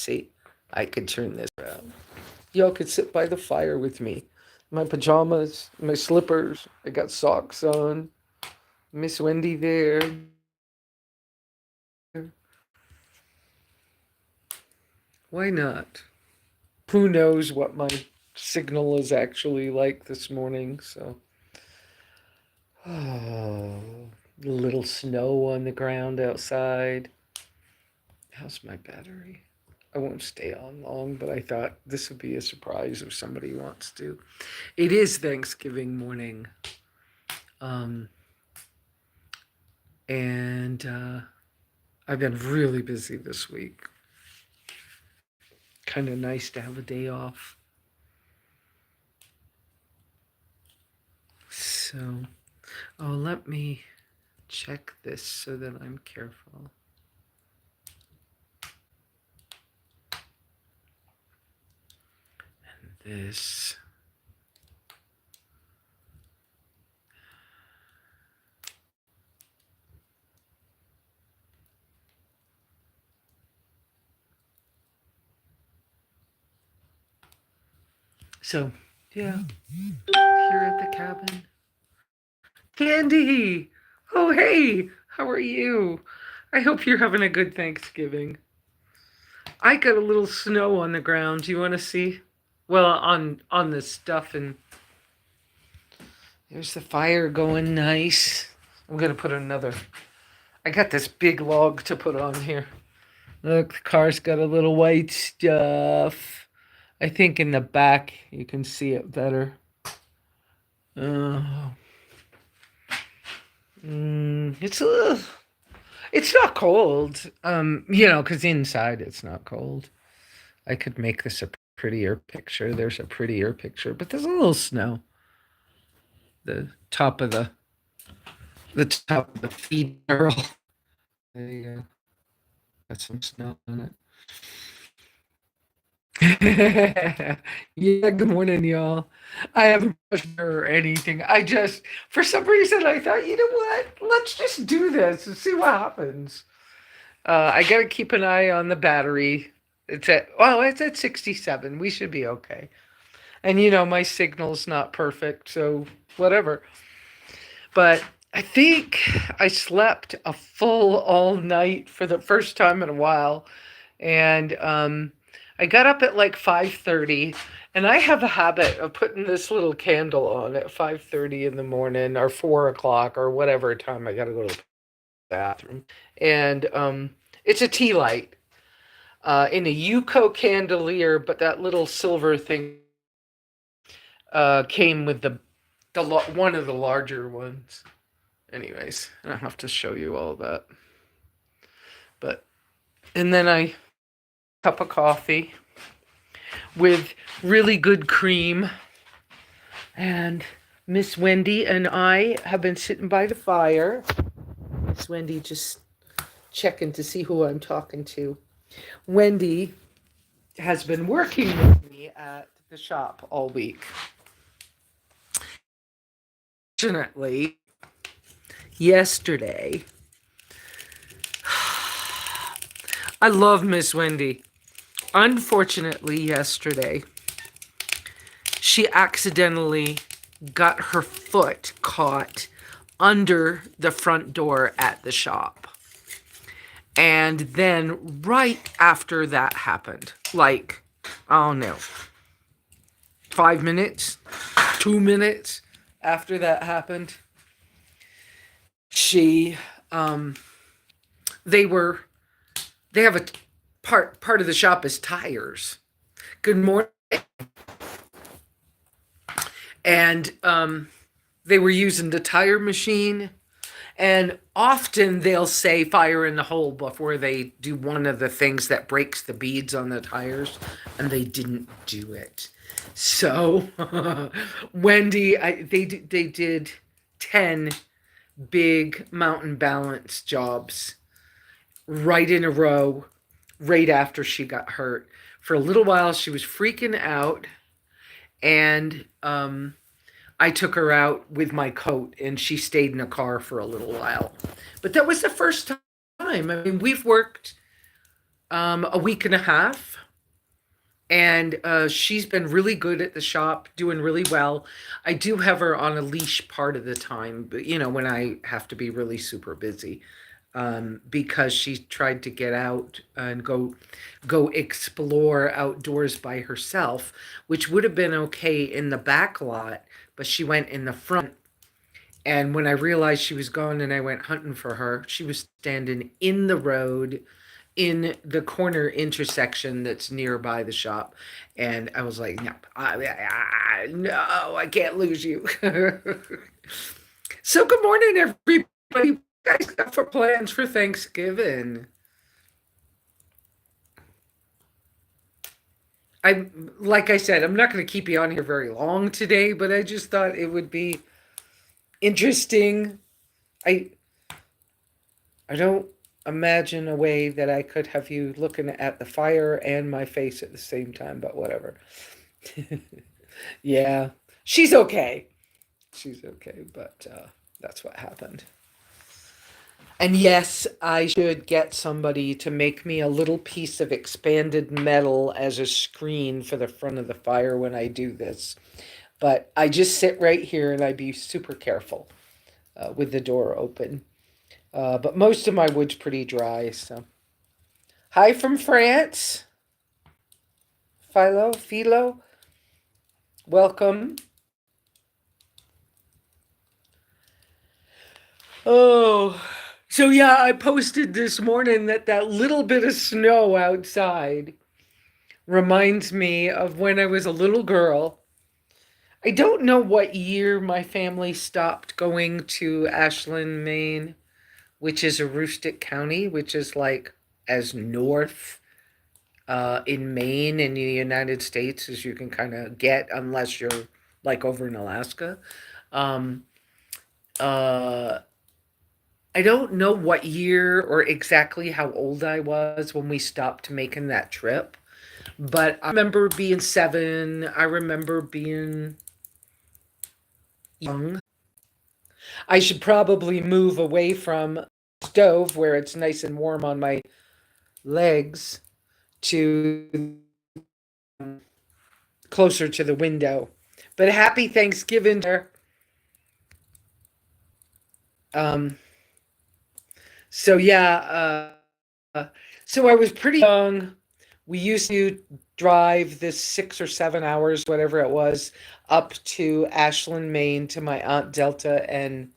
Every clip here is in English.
see, I could turn this around. Y'all could sit by the fire with me. My pajamas, my slippers. I got socks on. Miss Wendy there. Why not? Who knows what my signal is actually like this morning, so. Oh, a little snow on the ground outside. How's my battery? I won't stay on long, but I thought this would be a surprise if somebody wants to. It is Thanksgiving morning. And I've been really busy this week. Kind of nice to have a day off. So, let me check this so that I'm careful. And this. So, yeah, here at the cabin. Candy! Oh, hey! How are you? I hope you're having a good Thanksgiving. I got a little snow on the ground. Do you want to see? Well, on the stuff, and there's the fire going nice. I'm going to put another. I got this big log to put on here. Look, the car's got a little white stuff. I think in the back you can see it better. It's not cold. Because inside it's not cold. I could make this a prettier picture. There's a prettier picture, but there's a little snow. The top of the feed barrel. There you go. Got some snow on it. Yeah, good morning, y'all. I haven't pushed her or anything. For some reason, I thought, you know what? Let's just do this and see what happens. I got to keep an eye on the battery. It's at 67. We should be okay. And my signal's not perfect, so whatever. But I think I slept a full all night for the first time in a while. And I got up at like 5:30, and I have a habit of putting this little candle on at 5:30 in the morning or 4 o'clock or whatever time I got to go to the bathroom. And it's a tea light in a Yuko chandelier, but that little silver thing came with one of the larger ones. Anyways, I don't have to show you all that. And then I cup of coffee with really good cream. And Miss Wendy and I have been sitting by the fire. Miss Wendy just checking to see who I'm talking to. Wendy has been working with me at the shop all week. Fortunately, yesterday, I love Miss Wendy. Unfortunately, yesterday, she accidentally got her foot caught under the front door at the shop. And then right after that happened, like, oh no, 5 minutes, 2 minutes after that happened, they have a part of the shop is tires. Good morning. And they were using the tire machine, and often they'll say fire in the hole before they do one of the things that breaks the beads on the tires, and they didn't do it. So Wendy, they did 10 big mountain balance jobs right in a row, right after she got hurt. For a little while, she was freaking out, and I took her out with my coat, and she stayed in a car for a little while. But that was the first time. I mean, we've worked A week and a half. And she's been really good at the shop, doing really well. I do have her on a leash part of the time, but when I have to be really super busy, because she tried to get out and go explore outdoors by herself, which would have been okay in the back lot, but she went in the front. And when I realized she was gone and I went hunting for her, she was standing in the road in the corner intersection that's nearby the shop. And I was like, no, no, I can't lose you. So, good morning, everybody. What you guys got for plans for Thanksgiving? Like I said, I'm not going to keep you on here very long today, but I just thought it would be interesting. I I don't imagine a way that I could have you looking at the fire and my face at the same time, but whatever. Yeah, she's okay. She's okay, but that's what happened. And yes, I should get somebody to make me a little piece of expanded metal as a screen for the front of the fire when I do this. But I just sit right here and I be super careful with the door open. But most of my wood's pretty dry, so. Hi from France. Philo, welcome. Oh, so yeah, I posted this morning that that little bit of snow outside reminds me of when I was a little girl. I don't know what year my family stopped going to Ashland, Maine, which is a rustic county, which is like as north in Maine in the United States as you can kind of get, unless you're like over in Alaska. Um, uh, I don't know what year or exactly how old I was when we stopped making that trip, but I remember being 7. I remember being young. I should probably move away from the stove where it's nice and warm on my legs to closer to the window. But happy Thanksgiving. Um, so yeah, so I was pretty young. We used to drive this 6 or 7 hours, whatever it was, up to Ashland, Maine, to my Aunt Delta and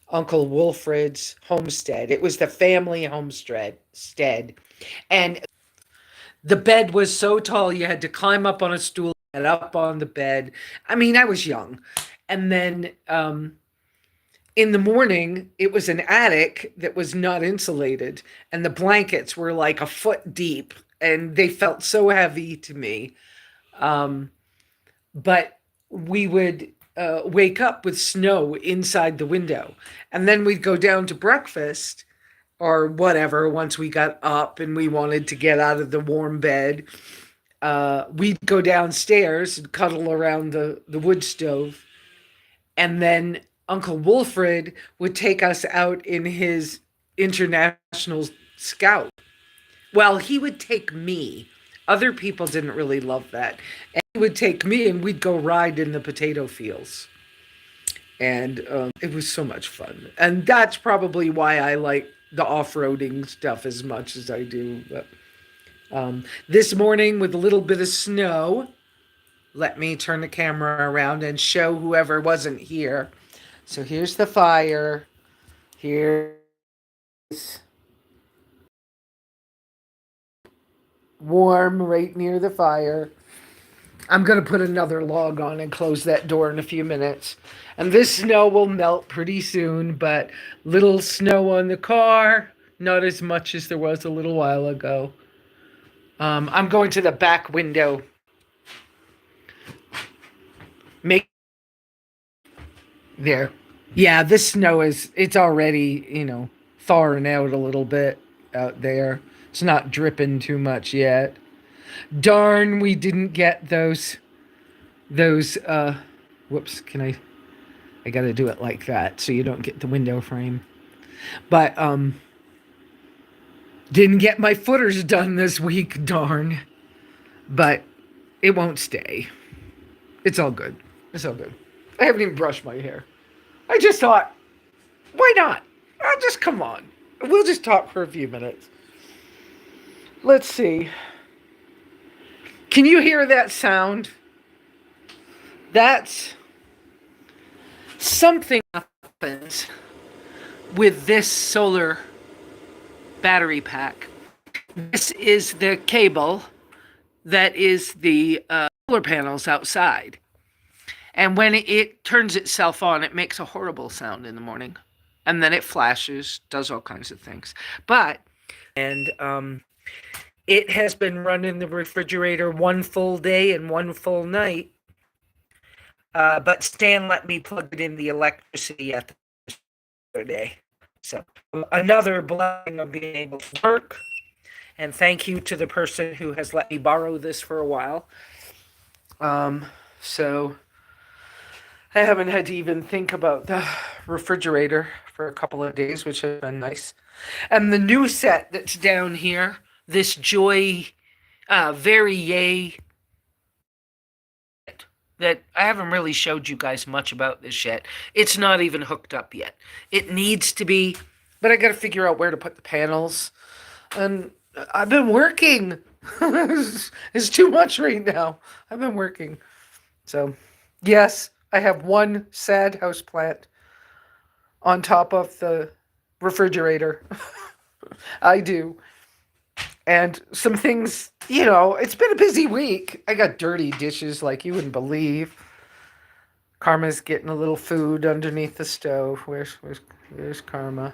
Uncle Wilfred's homestead. It was the family homestead. And the bed was so tall you had to climb up on a stool and up on the bed. I mean, I was young. And then in the morning, it was an attic that was not insulated, and the blankets were like a foot deep, and they felt so heavy to me. Um, but we would wake up with snow inside the window, and then we'd go down to breakfast or whatever once we got up and we wanted to get out of the warm bed. We'd go downstairs and cuddle around the wood stove, and then Uncle Wilfred would take us out in his international scout. Well, he would take me. Other people didn't really love that. And he would take me and we'd go ride in the potato fields. And it was so much fun. And that's probably why I like the off-roading stuff as much as I do. But, this morning with a little bit of snow, let me turn the camera around and show whoever wasn't here. So here's the fire. Here's warm right near the fire. I'm going to put another log on and close that door in a few minutes. And this snow will melt pretty soon, but little snow on the car, not as much as there was a little while ago. I'm going to the back window. Make there. Yeah, this snow it's already, thawing out a little bit out there. It's not dripping too much yet. Darn, we didn't get those whoops, I got to do it like that so you don't get the window frame. But Didn't get my footers done this week, darn. But it won't stay. It's all good. It's all good. I haven't even brushed my hair. I just thought, why not? I'll just come on. We'll just talk for a few minutes. Let's see. Can you hear that sound? That's something happens with this solar battery pack. This is the cable that is the solar panels outside. And when it turns itself on, it makes a horrible sound in the morning. And then it flashes, does all kinds of things. And it has been running the refrigerator one full day and one full night. But Stan let me plug it in the electricity at the other day. So another blessing of being able to work. And thank you to the person who has let me borrow this for a while. So I haven't had to even think about the refrigerator for a couple of days, which has been nice. And the new set that's down here, this Joy Very Yay, that I haven't really showed you guys much about this yet. It's not even hooked up yet. It needs to be, but I got to figure out where to put the panels. And I've been working. It's too much right now. I've been working. So, yes, I have one sad house plant on top of the refrigerator. I do. And some things, it's been a busy week. I got dirty dishes like you wouldn't believe. Karma's getting a little food underneath the stove. Where's Karma?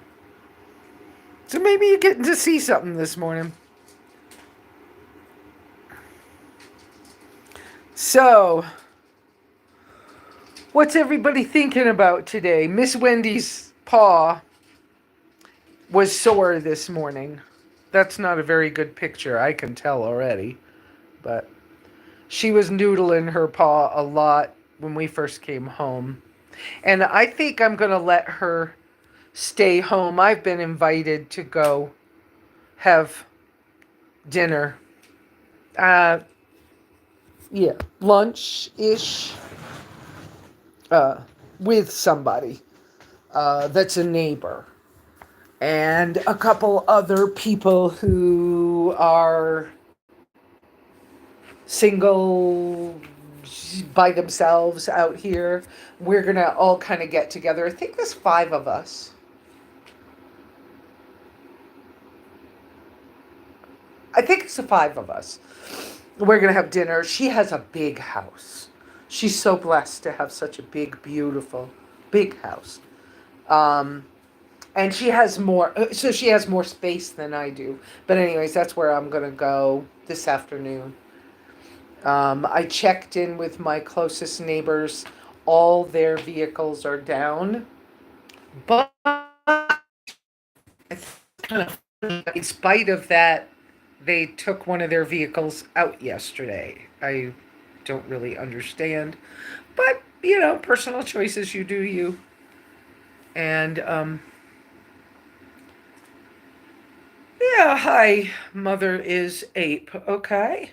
So maybe you're getting to see something this morning. So, what's everybody thinking about today? Miss Wendy's paw was sore this morning. That's not a very good picture, I can tell already. But she was noodling her paw a lot when we first came home. And I think I'm going to let her stay home. I've been invited to go have dinner. Yeah, lunch-ish with somebody that's a neighbor. And a couple other people who are single by themselves out here. We're going to all kind of get together. I think there's 5 of us. I think it's the 5 of us. We're going to have dinner. She has a big house. She's so blessed to have such a big, beautiful, big house. And she has more space than I do. But anyways, that's where I'm going to go this afternoon. I checked in with my closest neighbors. All their vehicles are down. But in spite of that, they took one of their vehicles out yesterday. I don't really understand. But, personal choices, you do you. And, yeah, hi, mother is ape, okay?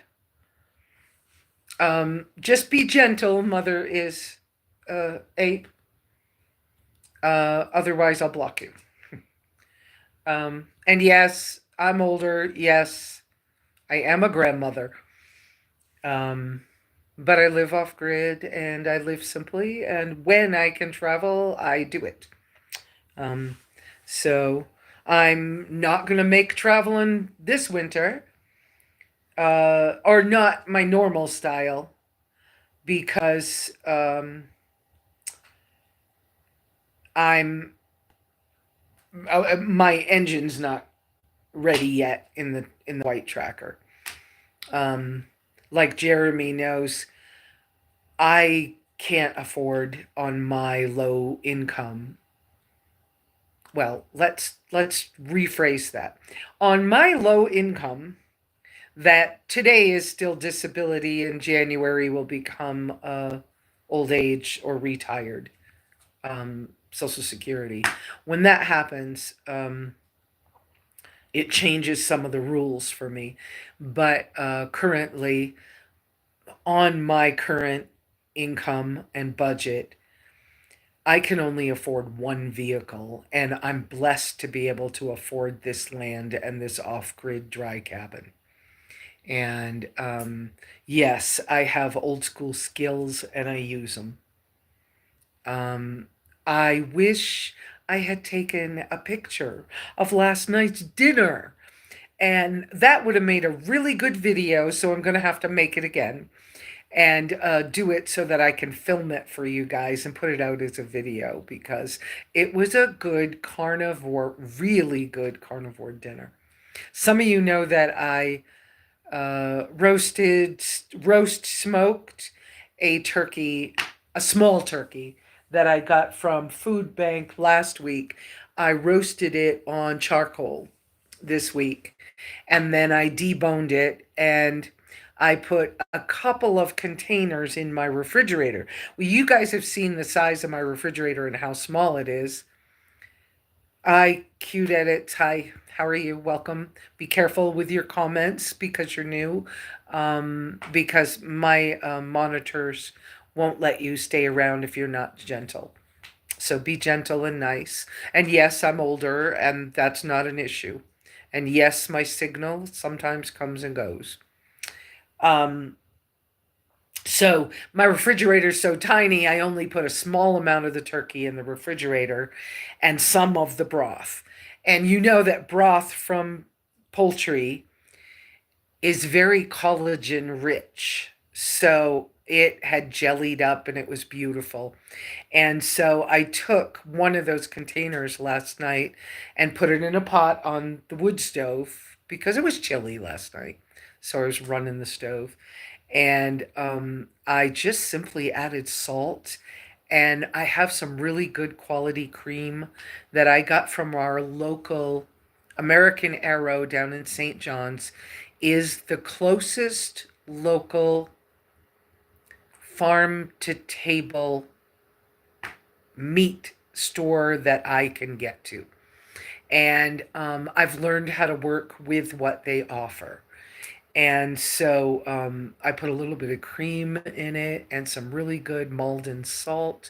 Just be gentle, mother is ape. Otherwise, I'll block you. And yes, I'm older. Yes, I am a grandmother. But I live off grid and I live simply. And when I can travel, I do it. So I'm not going to make traveling this winter, or not my normal style, because I'm my engine's not ready yet in the white tracker. Like Jeremy knows, I can't afford on my low income. Well, let's rephrase that. On my low income, that today is still disability, in January will become old age or retired Social Security. When that happens, it changes some of the rules for me. But currently, on my current income and budget, I can only afford one vehicle, and I'm blessed to be able to afford this land and this off grid dry cabin. And yes, I have old school skills and I use them. Um, I wish I had taken a picture of last night's dinner, and that would have made a really good video. So I'm going to have to make it again and do it so that I can film it for you guys and put it out as a video because it was a good carnivore, really good carnivore dinner. Some of you know that I roast smoked a turkey, a small turkey that I got from Food Bank last week. I roasted it on charcoal this week, and then I deboned it and I put a couple of containers in my refrigerator. Well, you guys have seen the size of my refrigerator and how small it is. Hi, cute edits. Hi, how are you? Welcome. Be careful with your comments because you're new. Because my monitors won't let you stay around if you're not gentle. So be gentle and nice. And yes, I'm older, and that's not an issue. And yes, my signal sometimes comes and goes. Um, so my refrigerator's so tiny, I only put a small amount of the turkey in the refrigerator and some of the broth. And you know that broth from poultry is very collagen rich. So it had jellied up and it was beautiful. And so I took one of those containers last night and put it in a pot on the wood stove because it was chilly last night. So I was running the stove. And I just simply added salt. And I have some really good quality cream that I got from our local American Arrow down in St. John's, is the closest local farm to table meat store that I can get to. And I've learned how to work with what they offer. And so I put a little bit of cream in it and some really good Malden salt.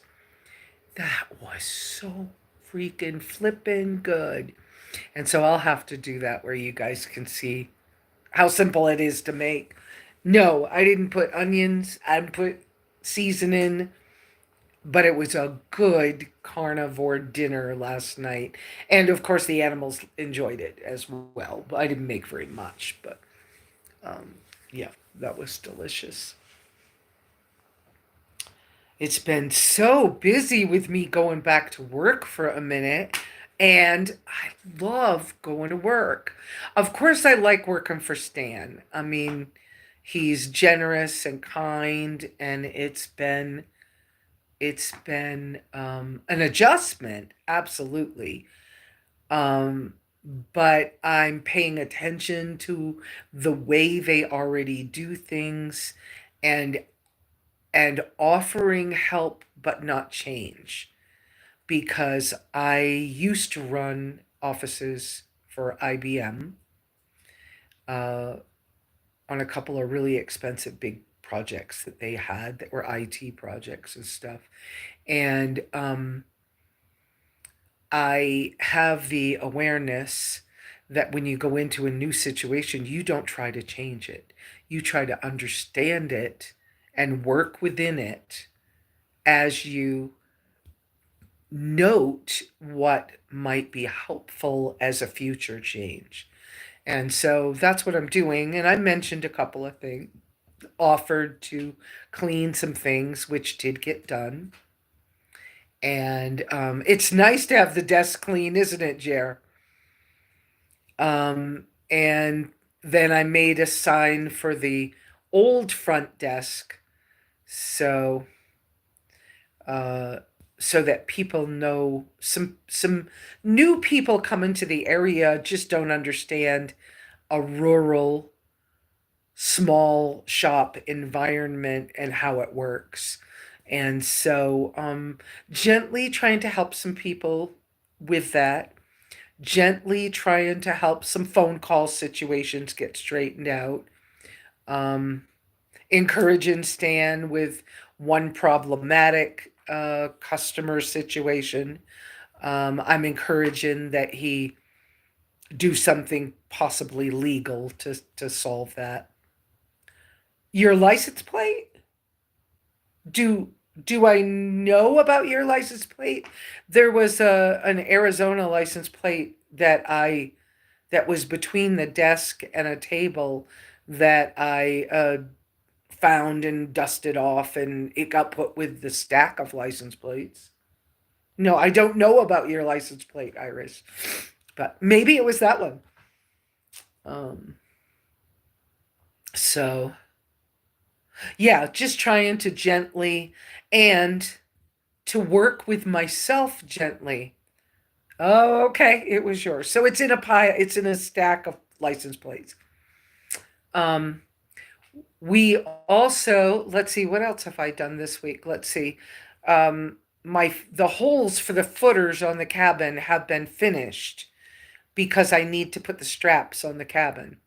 That was so freaking flippin' good. And so I'll have to do that where you guys can see how simple it is to make. No, I didn't put onions. I didn't put seasoning, but it was a good carnivore dinner last night. And of course, the animals enjoyed it as well. I didn't make very much, but um, yeah, that was delicious. It's been so busy with me going back to work for a minute, and I love going to work. Of course, I like working for Stan. I mean, he's generous and kind, and it's been an adjustment, absolutely. Um, but I'm paying attention to the way they already do things, and offering help but not change, because I used to run offices for IBM uh, on a couple of really expensive big projects that they had that were IT projects and stuff. And I have the awareness that when you go into a new situation, you don't try to change it. You try to understand it and work within it as you note what might be helpful as a future change. And so that's what I'm doing. And I mentioned a couple of things, offered to clean some things, which did get done. And it's nice to have the desk clean, isn't it, Jer? And then I made a sign for the old front desk, so uh, so that people know, some new people coming to the area just don't understand a rural small shop environment and how it works. And so gently trying to help some people with that. gently trying to help some phone call situations get straightened out. Um, Encouraging Stan with one problematic customer situation. I'm encouraging that he do something possibly legal to solve that. Your license plate? Do do I know about your license plate? There was a an Arizona license plate that was between the desk and a table that I found and dusted off, and it got put with the stack of license plates. No, I don't know about your license plate, Iris, but maybe it was that one. Um, so yeah, just trying to gently and to work with myself gently. Oh, okay, it was yours. So it's in a pile. It's in a stack of license plates. Um, we also, let's see, what else have I done this week? Let's see. My the holes for the footers on the cabin have been finished because I need to put the straps on the cabin.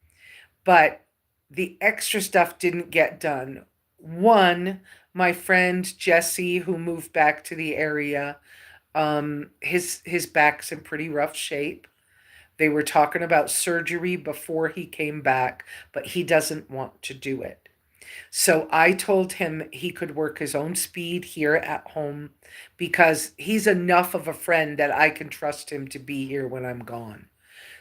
But the extra stuff didn't get done. One, my friend Jesse, who moved back to the area, his back's in pretty rough shape. They were talking about surgery before he came back, but he doesn't want to do it. So I told him he could work his own speed here at home because he's enough of a friend that I can trust him to be here when I'm gone.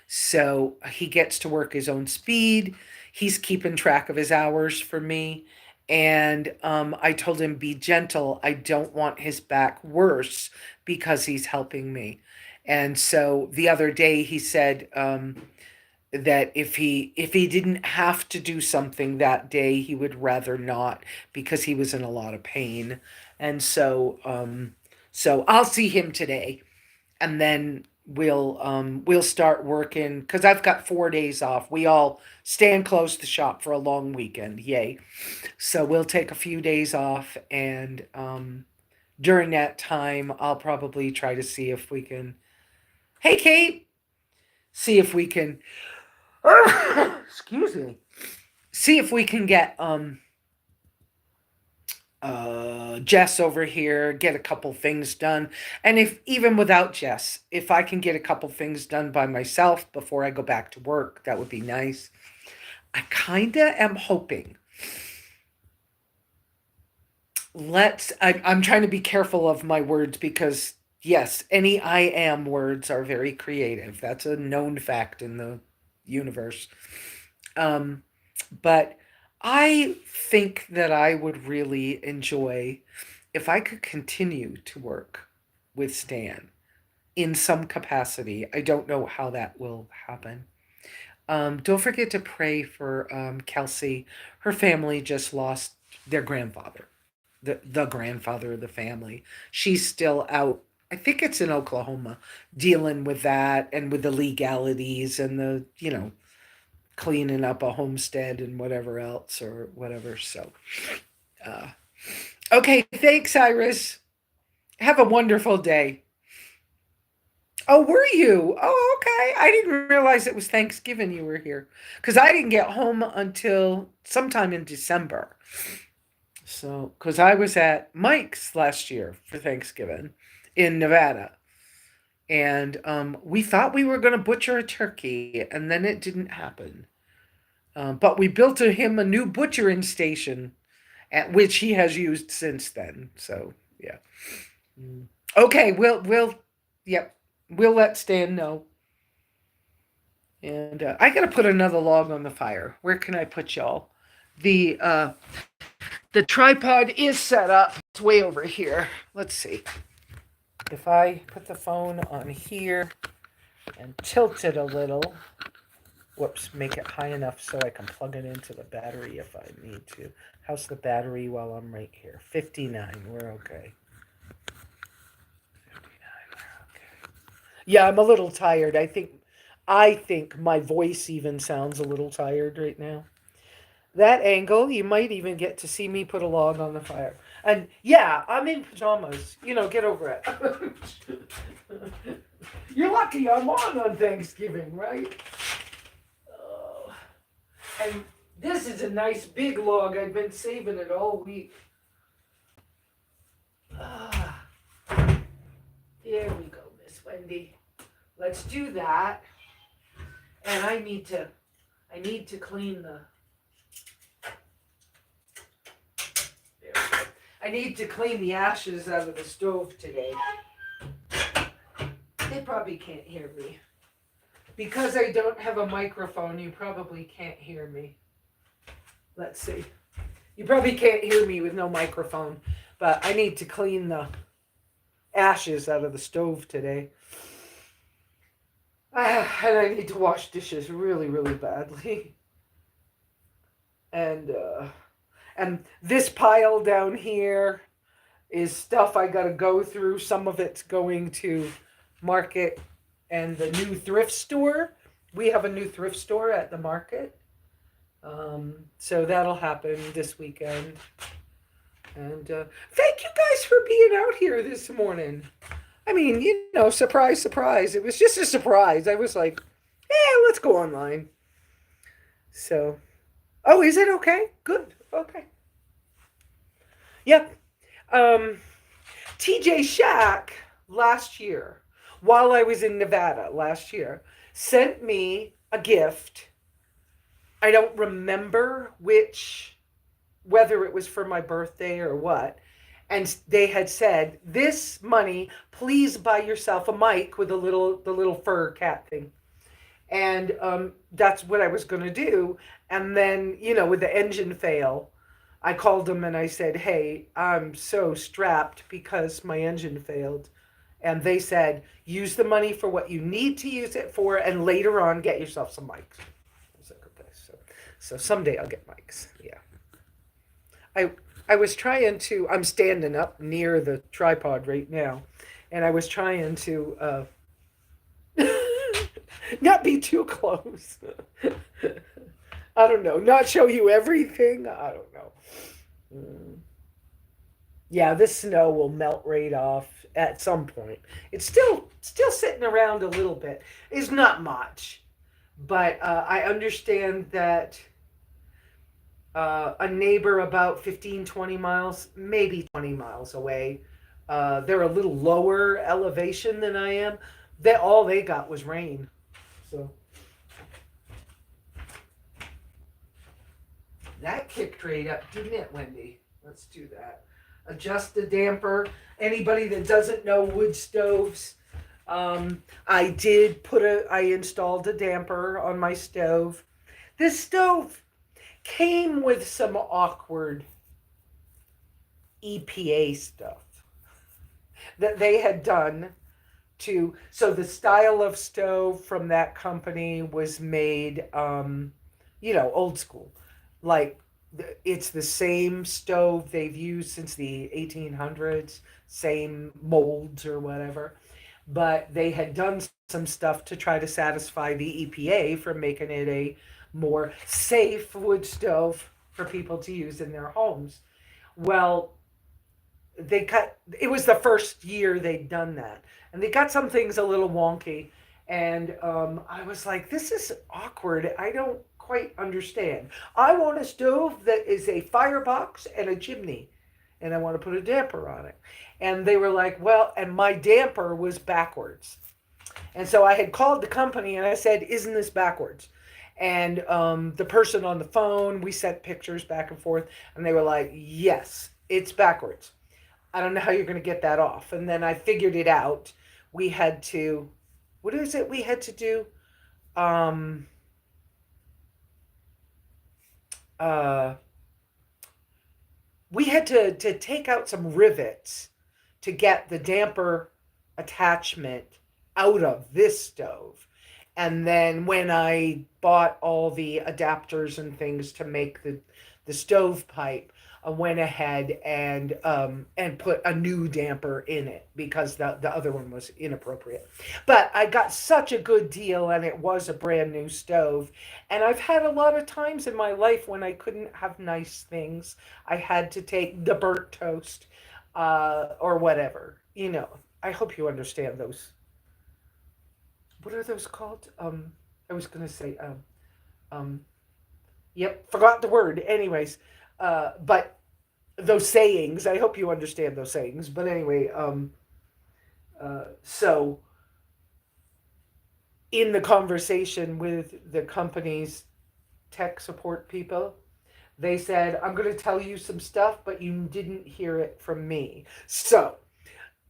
So he gets to work his own speed. He's keeping track of his hours for me. And I told him, be gentle. I don't want his back worse because he's helping me. And so the other day he said that if he didn't have to do something that day, he would rather not because he was in a lot of pain. And so I'll see him today, and then we'll start working because I've got 4 days off. We all stand close to shop for a long weekend. Yay. So we'll take a few days off, and during that time I'll probably try to see if we can, hey Kate, see if we can excuse me, see if we can get Jess over here, get a couple things done. And if even without Jess, if I can get a couple things done by myself before I go back to work, that would be nice. I kinda am hoping. I'm trying to be careful of my words because yes, any I am words are very creative. That's a known fact in the universe. Um, but I think that I would really enjoy if I could continue to work with Stan in some capacity. I don't know how that will happen. Don't forget to pray for Kelsey. Her family just lost their grandfather, the grandfather of the family. She's still out. I think it's in Oklahoma, dealing with that and with the legalities and the cleaning up a homestead and whatever else or whatever. So, uh, okay, thanks, Iris. Have a wonderful day. Oh, were you? Oh, okay. I didn't realize it was Thanksgiving you were here because I didn't get home until sometime in December. So, because I was at Mike's last year for Thanksgiving in Nevada. And we thought we were going to butcher a turkey, and then it didn't happen. But we built him a new butchering station, at which he has used since then. So yeah. Okay, yep, we'll let Stan know. And I gotta put another log on the fire. Where can I put y'all? The tripod is set up. It's way over here. Let's see. If I put the phone on here and tilt it a little, whoops, make it high enough so I can plug it into the battery if I need to. How's the battery while I'm right here? 59, we're okay. 59, we're okay. Yeah, I'm a little tired. I think my voice even sounds a little tired right now. That angle, you might even get to see me put a log on the fire. And yeah, I'm in pajamas. Get over it. You're lucky I'm on Thanksgiving, right? Oh, and this is a nice big log. I've been saving it all week. Ah, there we go, Miss Wendy. Let's do that. And I need to clean the. There we go. I need to clean the ashes out of the stove today. They probably can't hear me. Because I don't have a microphone, you probably can't hear me. Let's see. You probably can't hear me with no microphone, but I need to clean the ashes out of the stove today. And I need to wash dishes really, really badly. And this pile down here is stuff I got to go through. Some of it's going to market and the new thrift store. We have a new thrift store at the market. So that'll happen this weekend. And thank you guys for being out here this morning. I mean, surprise, surprise. It was just a surprise. I was like, let's go online. So, oh, is it okay? Good. Okay. Yep. TJ Shack last year, while I was in Nevada last year, sent me a gift. I don't remember whether it was for my birthday or what. And they had said, this money, please buy yourself a mic with the little fur cat thing. And that's what I was going to do. And then, with the engine fail, I called them and I said, hey, I'm so strapped because my engine failed. And they said, use the money for what you need to use it for, and later on, get yourself some mics. I was like, okay, so someday I'll get mics. Yeah. I was trying to, I'm standing up near the tripod right now, and I was trying to not be too close. I don't know, not show you everything. I don't know. Yeah, this snow will melt right off at some point. It's still sitting around a little bit. It's not much, but I understand that a neighbor about 15, 20 miles, maybe 20 miles away, they're a little lower elevation than I am. All they got was rain. So that kicked right up, didn't it, Wendy? Let's do that. Adjust the damper. Anybody that doesn't know wood stoves, I installed a damper on my stove. This stove came with some awkward EPA stuff that they had done so the style of stove from that company was made, old school. Like, it's the same stove they've used since the 1800s, same molds or whatever. But they had done some stuff to try to satisfy the EPA for making it a more safe wood stove for people to use in their homes. Well, it was the first year they'd done that. And they got some things a little wonky. And I was like, this is awkward. I don't quite understand. I want a stove that is a firebox and a chimney, and I want to put a damper on it. And they were like, well, and my damper was backwards. And so I had called the company and I said, isn't this backwards? And the person on the phone, we sent pictures back and forth, and they were like, yes, it's backwards. I don't know how you're going to get that off. And then I figured it out. We had to, what is it we had to do? We had to take out some rivets to get the damper attachment out of this stove. And then when I bought all the adapters and things to make the stovepipe, I went ahead and put a new damper in it because the other one was inappropriate. But I got such a good deal, and it was a brand new stove. And I've had a lot of times in my life when I couldn't have nice things. I had to take the burnt toast or whatever. I hope you understand those. what are those called? I was gonna say um, yep, forgot the word. Anyways, but those sayings. I hope you understand those sayings. But anyway, so in the conversation with the company's tech support people, they said, I'm going to tell you some stuff, but you didn't hear it from me. So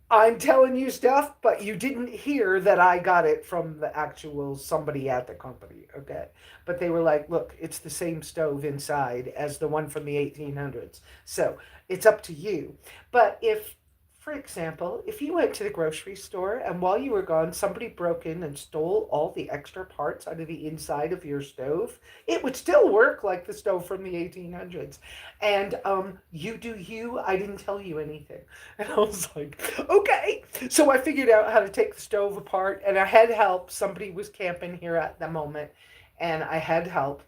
I'm telling you stuff, but you didn't hear that I got it from the actual somebody at the company, okay? But they were like, look, it's the same stove inside as the one from the 1800s. So it's up to you. But if, for example, if you went to the grocery store and while you were gone, somebody broke in and stole all the extra parts out of the inside of your stove, it would still work like the stove from the 1800s. And you do you, I didn't tell you anything. And I was like, okay. So I figured out how to take the stove apart, and I had help. Somebody was camping here at the moment, and I had help.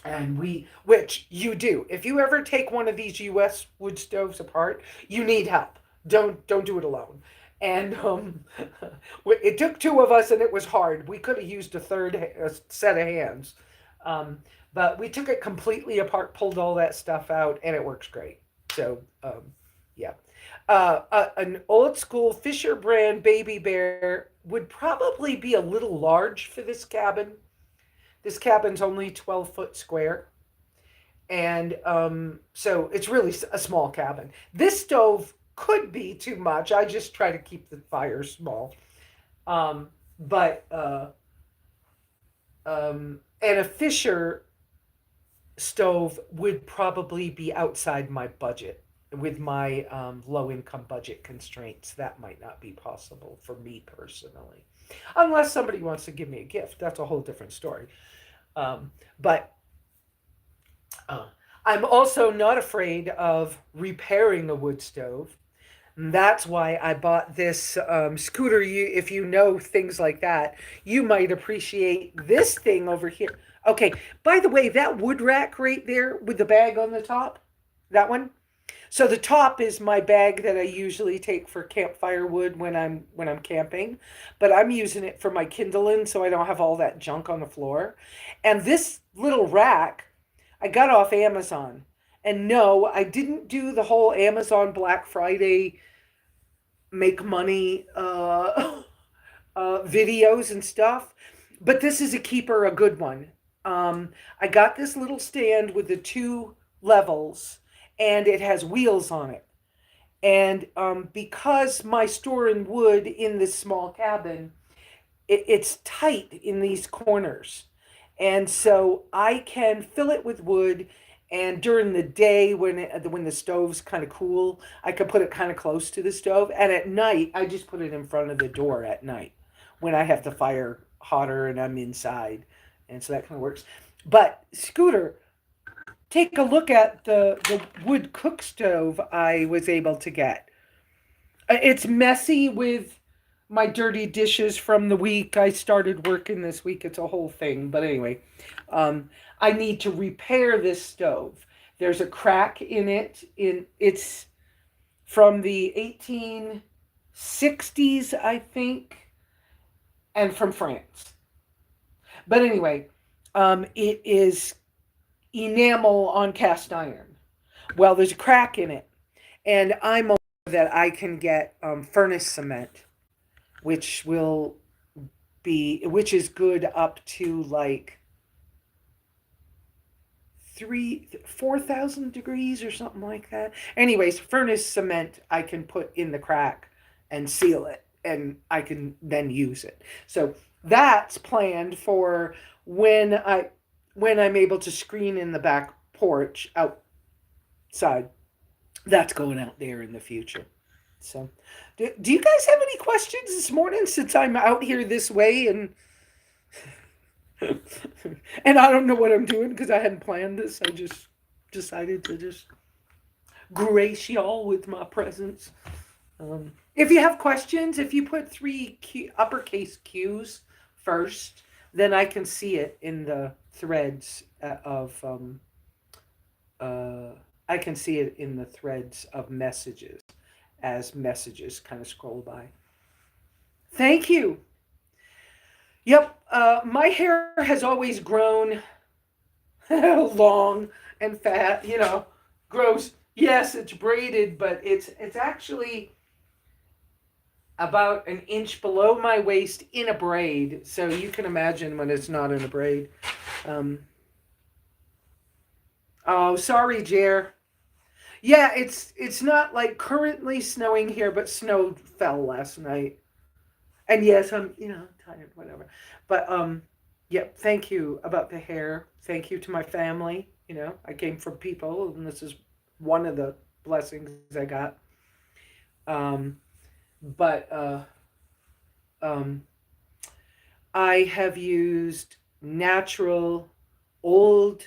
And which you do. If you ever take one of these U.S. wood stoves apart, you need help. Don't do it alone. And it took two of us, and it was hard. We could have used a third set of hands, um, but we took it completely apart, pulled all that stuff out, and it works great. So yeah. An old school Fisher brand baby bear would probably be a little large for this cabin. This cabin's only 12-foot square. And so it's really a small cabin. This stove could be too much. I just try to keep the fire small. But and a Fisher stove would probably be outside my budget. With my low income budget constraints, that might not be possible for me personally. Unless somebody wants to give me a gift, that's a whole different story. But uh, I'm also not afraid of repairing a wood stove. And that's why I bought this scooter. If you know things like that, you might appreciate this thing over here. Okay, by the way, that wood rack right there with the bag on the top, that one. So the top is my bag that I usually take for campfire wood when I'm camping, but I'm using it for my kindling so I don't have all that junk on the floor. And this little rack I got off Amazon. And no, I didn't do the whole Amazon Black Friday make money videos and stuff, but this is a keeper, a good one. I got this little stand with the two levels, and it has wheels on it. And because my store in wood in this small cabin, it's tight in these corners. And so I can fill it with wood. And during the day, when the stove's kind of cool, I can put it kind of close to the stove. And at night, I just put it in front of the door at night when I have the fire hotter and I'm inside. And so that kind of works. But Scooter, take a look at the wood cook stove I was able to get. It's messy with my dirty dishes from the week I started working this week. It's a whole thing. But anyway, I need to repair this stove. There's a crack in it. It's from the 1860s, I think, and from France. But anyway, it is enamel on cast iron. Well, there's a crack in it, and I'm aware that I can get furnace cement, which will which is good up to like 4,000 degrees or something like that. Anyways, furnace cement I can put in the crack and seal it, and I can then use it. So that's planned for when I'm able to screen in the back porch outside. That's going out there in the future. So, do you guys have any questions this morning since I'm out here this way and and I don't know what I'm doing because I hadn't planned this. I just decided to just grace y'all with my presence. If you have questions, if you put uppercase Q's first, then I can see it in the threads of I can see it in the threads of messages as messages kind of scroll by. Thank you. Yep, my hair has always grown long and fat. Grows. Yes, it's braided, but it's actually about an inch below my waist in a braid. So you can imagine when it's not in a braid. Um, oh, sorry, Jer. Yeah, it's not like currently snowing here, but snow fell last night. And yes, I'm tired, whatever. But yeah, thank you about the hair. Thank you to my family. I came from people, and this is one of the blessings I got. Um, but um, I have used natural, old,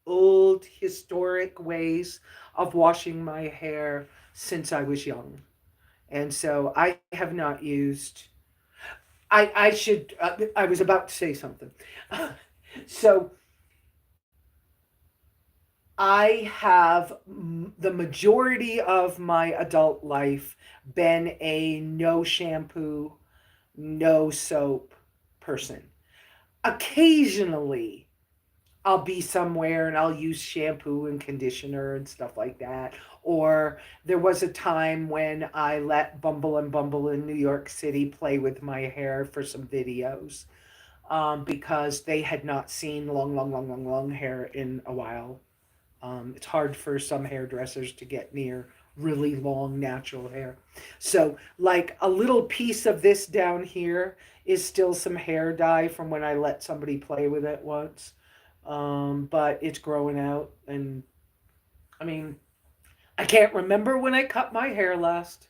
old historic ways of washing my hair since I was young. And so I have not used. I should. I was about to say something. So I have the majority of my adult life been a no shampoo, no soap person. Occasionally, I'll be somewhere and I'll use shampoo and conditioner and stuff like that. Or there was a time when I let Bumble and Bumble in New York City play with my hair for some videos, because they had not seen long, long, long, long, long hair in a while. It's hard for some hairdressers to get near really long natural hair. So, like a little piece of this down here is still some hair dye from when I let somebody play with it once. But it's growing out. And I mean, I can't remember when I cut my hair last.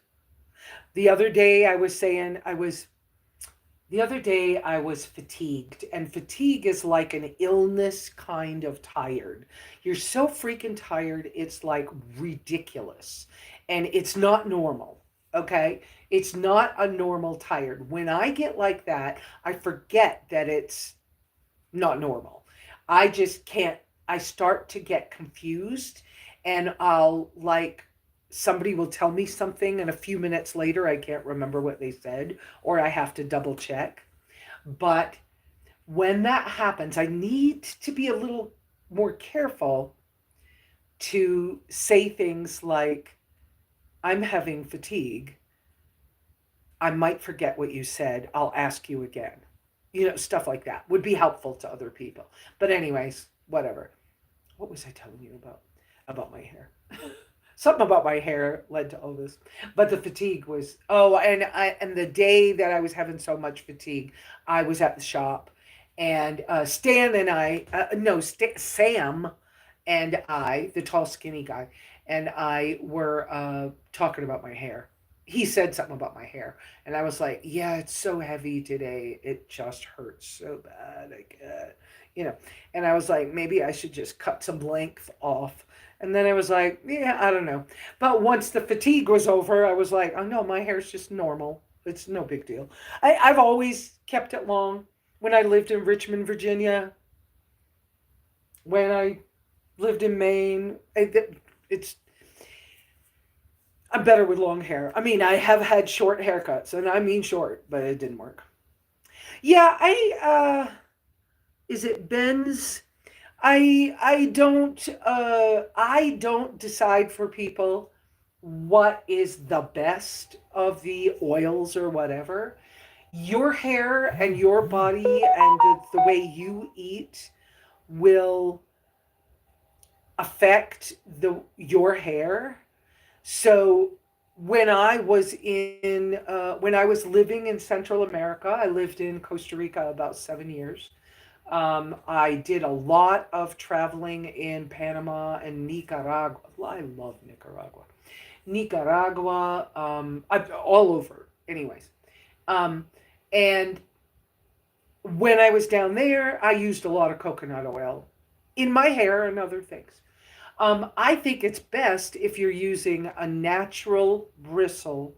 The other day I was saying I was The other day I was fatigued, and fatigue is like an illness kind of tired. You're so freaking tired, it's like ridiculous. And it's not normal, okay? It's not a normal tired. When I get like that, I forget that it's not normal. I just can't, I start to get confused, and I'll like, somebody will tell me something, and a few minutes later, I can't remember what they said, or I have to double check. But when that happens, I need to be a little more careful to say things like, I'm having fatigue. I might forget what you said. I'll ask you again. Stuff like that would be helpful to other people. But, anyways, whatever. What was I telling you about my hair? Something about my hair led to all this, but the fatigue was. Oh, and the day that I was having so much fatigue, I was at the shop, and Stan and I, no, Sam and I, the tall skinny guy, and I were talking about my hair. He said something about my hair, and I was like, "Yeah, it's so heavy today. It just hurts so bad. You know." And I was like, maybe I should just cut some length off. And then I was like, yeah, I don't know. But once the fatigue was over, I was like, oh no, my hair's just normal. It's no big deal. I've always kept it long. When I lived in Richmond, Virginia, when I lived in Maine, it's I'm better with long hair. I mean, I have had short haircuts, and I mean short, but it didn't work. Yeah, is it Ben's? I don't decide for people what is the best of the oils or whatever. Your hair and your body and the way you eat will affect the your hair. So when I was living in Central America, I lived in Costa Rica about 7 years. I did a lot of traveling in Panama and Nicaragua. I love Nicaragua. Nicaragua, all over. Anyways, um, and when I was down there, I used a lot of coconut oil in my hair and other things. I think it's best if you're using a natural bristle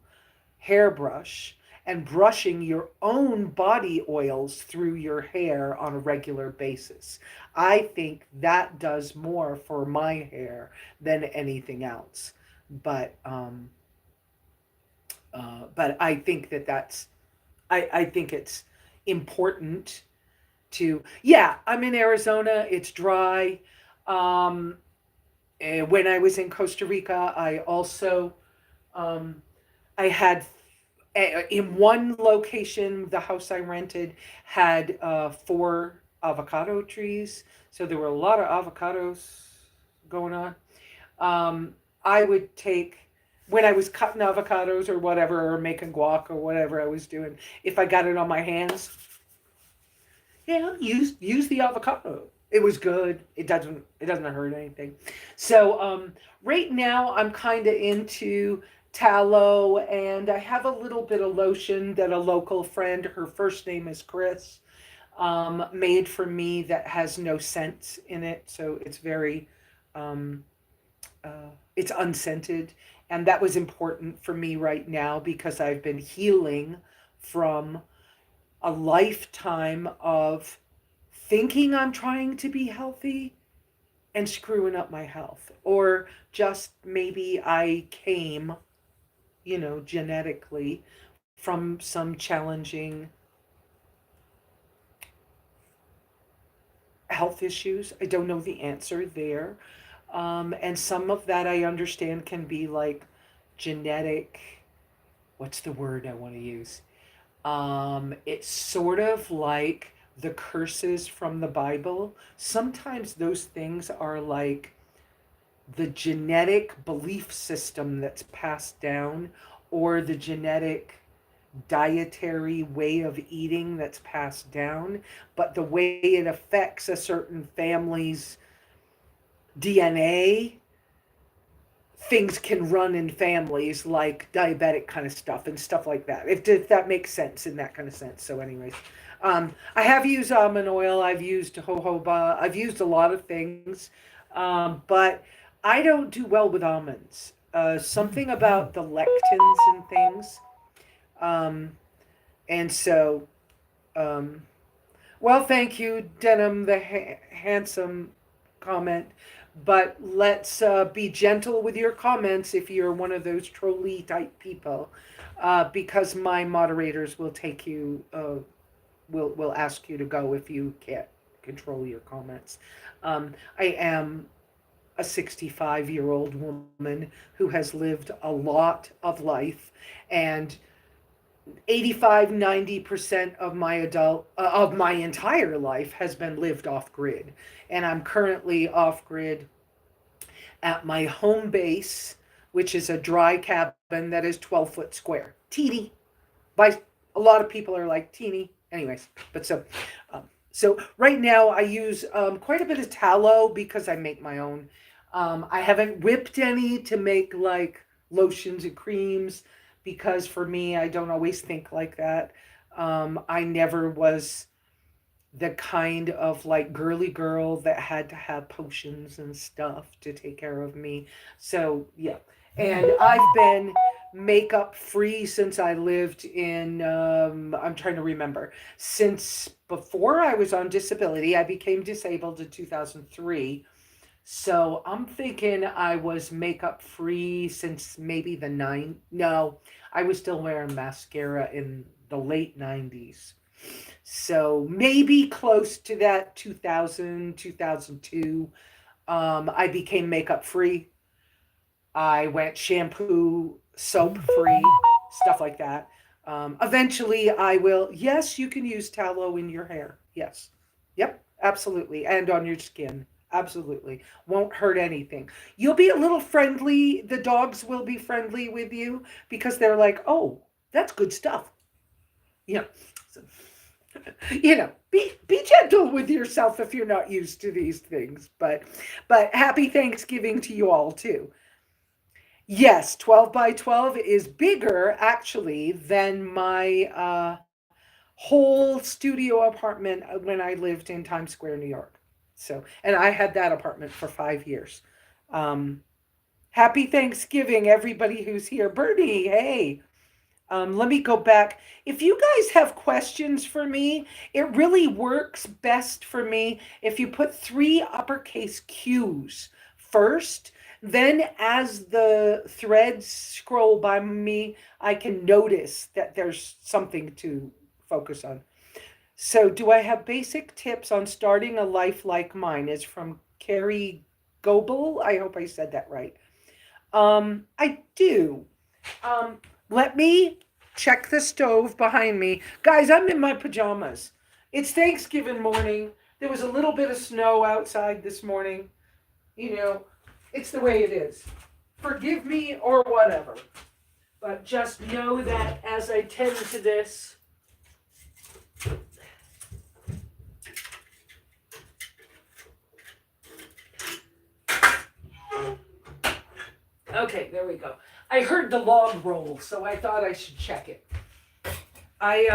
hairbrush and brushing your own body oils through your hair on a regular basis. I think that does more for my hair than anything else. But but I think that I think it's important to, yeah, I'm in Arizona, it's dry. Um, when I was in Costa Rica, I also, um, I had in one location, the house I rented had four avocado trees. So there were a lot of avocados going on. I would take, when I was cutting avocados or whatever, or making guac or whatever I was doing, if I got it on my hands, yeah, use the avocado. It was good. It doesn't hurt anything. So right now I'm kind of into tallow, and I have a little bit of lotion that a local friend, her first name is Chris, made for me that has no scent in it, so it's very um, it's unscented, and that was important for me right now because I've been healing from a lifetime of thinking I'm trying to be healthy and screwing up my health. Or just maybe I came, genetically from some challenging health issues. I don't know the answer there. And some of that I understand can be like genetic. What's the word I want to use? It's sort of like the curses from the Bible. Sometimes those things are like the genetic belief system that's passed down, or the genetic dietary way of eating that's passed down, but the way it affects a certain family's DNA, things can run in families like diabetic kind of stuff and stuff like that. If that makes sense in that kind of sense. So, anyways, I have used almond oil. I've used jojoba. I've used a lot of things, but I don't do well with almonds. Something about the lectins and things, um, and so. Um, well, thank you, Denim, the handsome comment. But let's be gentle with your comments if you're one of those trolley type people, because my moderators will take you, will ask you to go if you can't control your comments. I am a 65-year-old woman who has lived a lot of life, and 85-90% of my of my entire life has been lived off grid, and I'm currently off grid at my home base, which is a dry cabin that is 12-foot square, teeny. By a lot of people are like teeny, anyways. But so right now I use quite a bit of tallow because I make my own. I haven't whipped any to make like lotions and creams, because for me, I don't always think like that. I never was the kind of like girly girl that had to have potions and stuff to take care of me. So, yeah. And I've been makeup free since I lived in, I'm trying to remember, since before I was on disability. I became disabled in 2003. So I'm thinking I was makeup free since maybe the no, I was still wearing mascara in the late 90s. So maybe close to that 2000, 2002. I became makeup free. I went shampoo, soap free, stuff like that. Eventually, I will. Yes, you can use tallow in your hair. Yes. Yep, absolutely. And on your skin. Absolutely. Won't hurt anything. You'll be a little friendly. The dogs will be friendly with you because they're like, oh, that's good stuff. You know, so, be gentle with yourself if you're not used to these things. But happy Thanksgiving to you all too. Yes, 12 by 12 is bigger actually than my whole studio apartment when I lived in Times Square, New York. So, and I had that apartment for 5 years. Um, Happy Thanksgiving, everybody who's here. Bernie, hey. Let me go back. If you guys have questions for me, it really works best for me if you put three uppercase Q's first. Then, as the threads scroll by me, I can notice that there's something to focus on. So, do I have basic tips on starting a life like mine? Is from Carrie Goebel. I hope I said that right. I do. Um, Let me check the stove behind me. Guys, I'm in my pajamas. It's Thanksgiving morning. There was a little bit of snow outside this morning. You know, it's the way it is. Forgive me or whatever. But just know that as I tend to this, okay, there we go. I heard the log roll, so I thought I should check it. I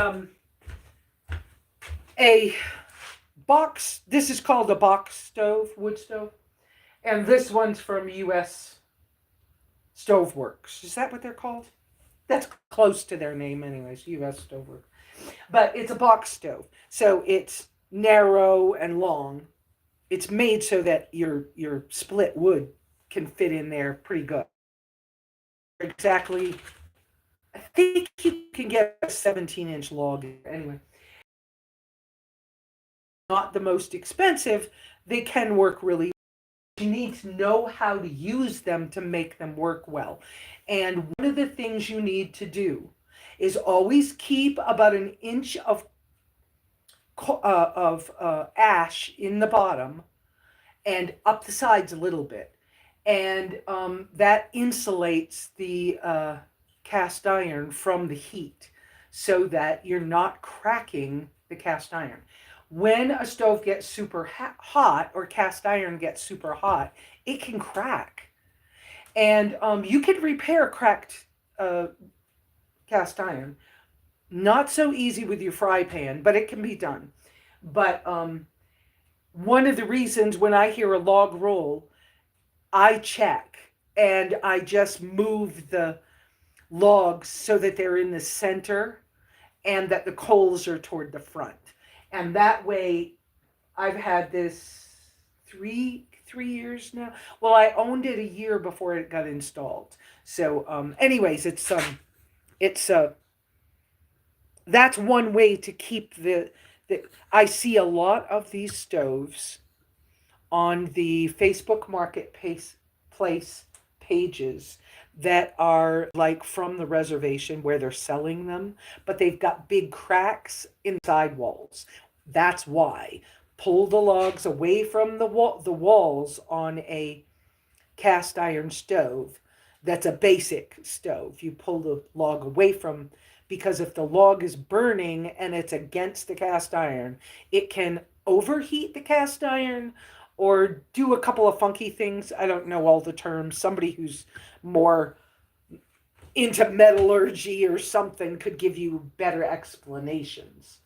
a box. This is called a box stove, wood stove, and this one's from U.S. Stoveworks. Is that what they're called? That's close to their name, anyways. U.S. Stoveworks, but it's a box stove, so it's narrow and long. It's made so that your split wood can fit in there pretty good. Exactly. I think you can get a 17-inch log anyway. Not the most expensive. They can work really. You need to know how to use them to make them work well. And one of the things you need to do is always keep about an inch of ash in the bottom and up the sides a little bit. And that insulates the cast iron from the heat so that you're not cracking the cast iron. When a stove gets super hot or cast iron gets super hot, it can crack. And you can repair cracked uh, cast iron. Not so easy with your fry pan, but it can be done. But one of the reasons when I hear a log roll, I check and I just move the logs so that they're in the center and that the coals are toward the front. And that way I've had this three years now. Well, I owned it a year before it got installed. So anyways, it's that's one way to keep the I see a lot of these stoves on the Facebook Marketplace pages that are like from the reservation where they're selling them, but they've got big cracks in sidewalls. That's why. Pull the logs away from the walls on a cast iron stove. That's a basic stove. You pull the log away from, because if the log is burning and it's against the cast iron, it can overheat the cast iron or do a couple of funky things. I don't know all the terms. Somebody who's more into metallurgy or something could give you better explanations.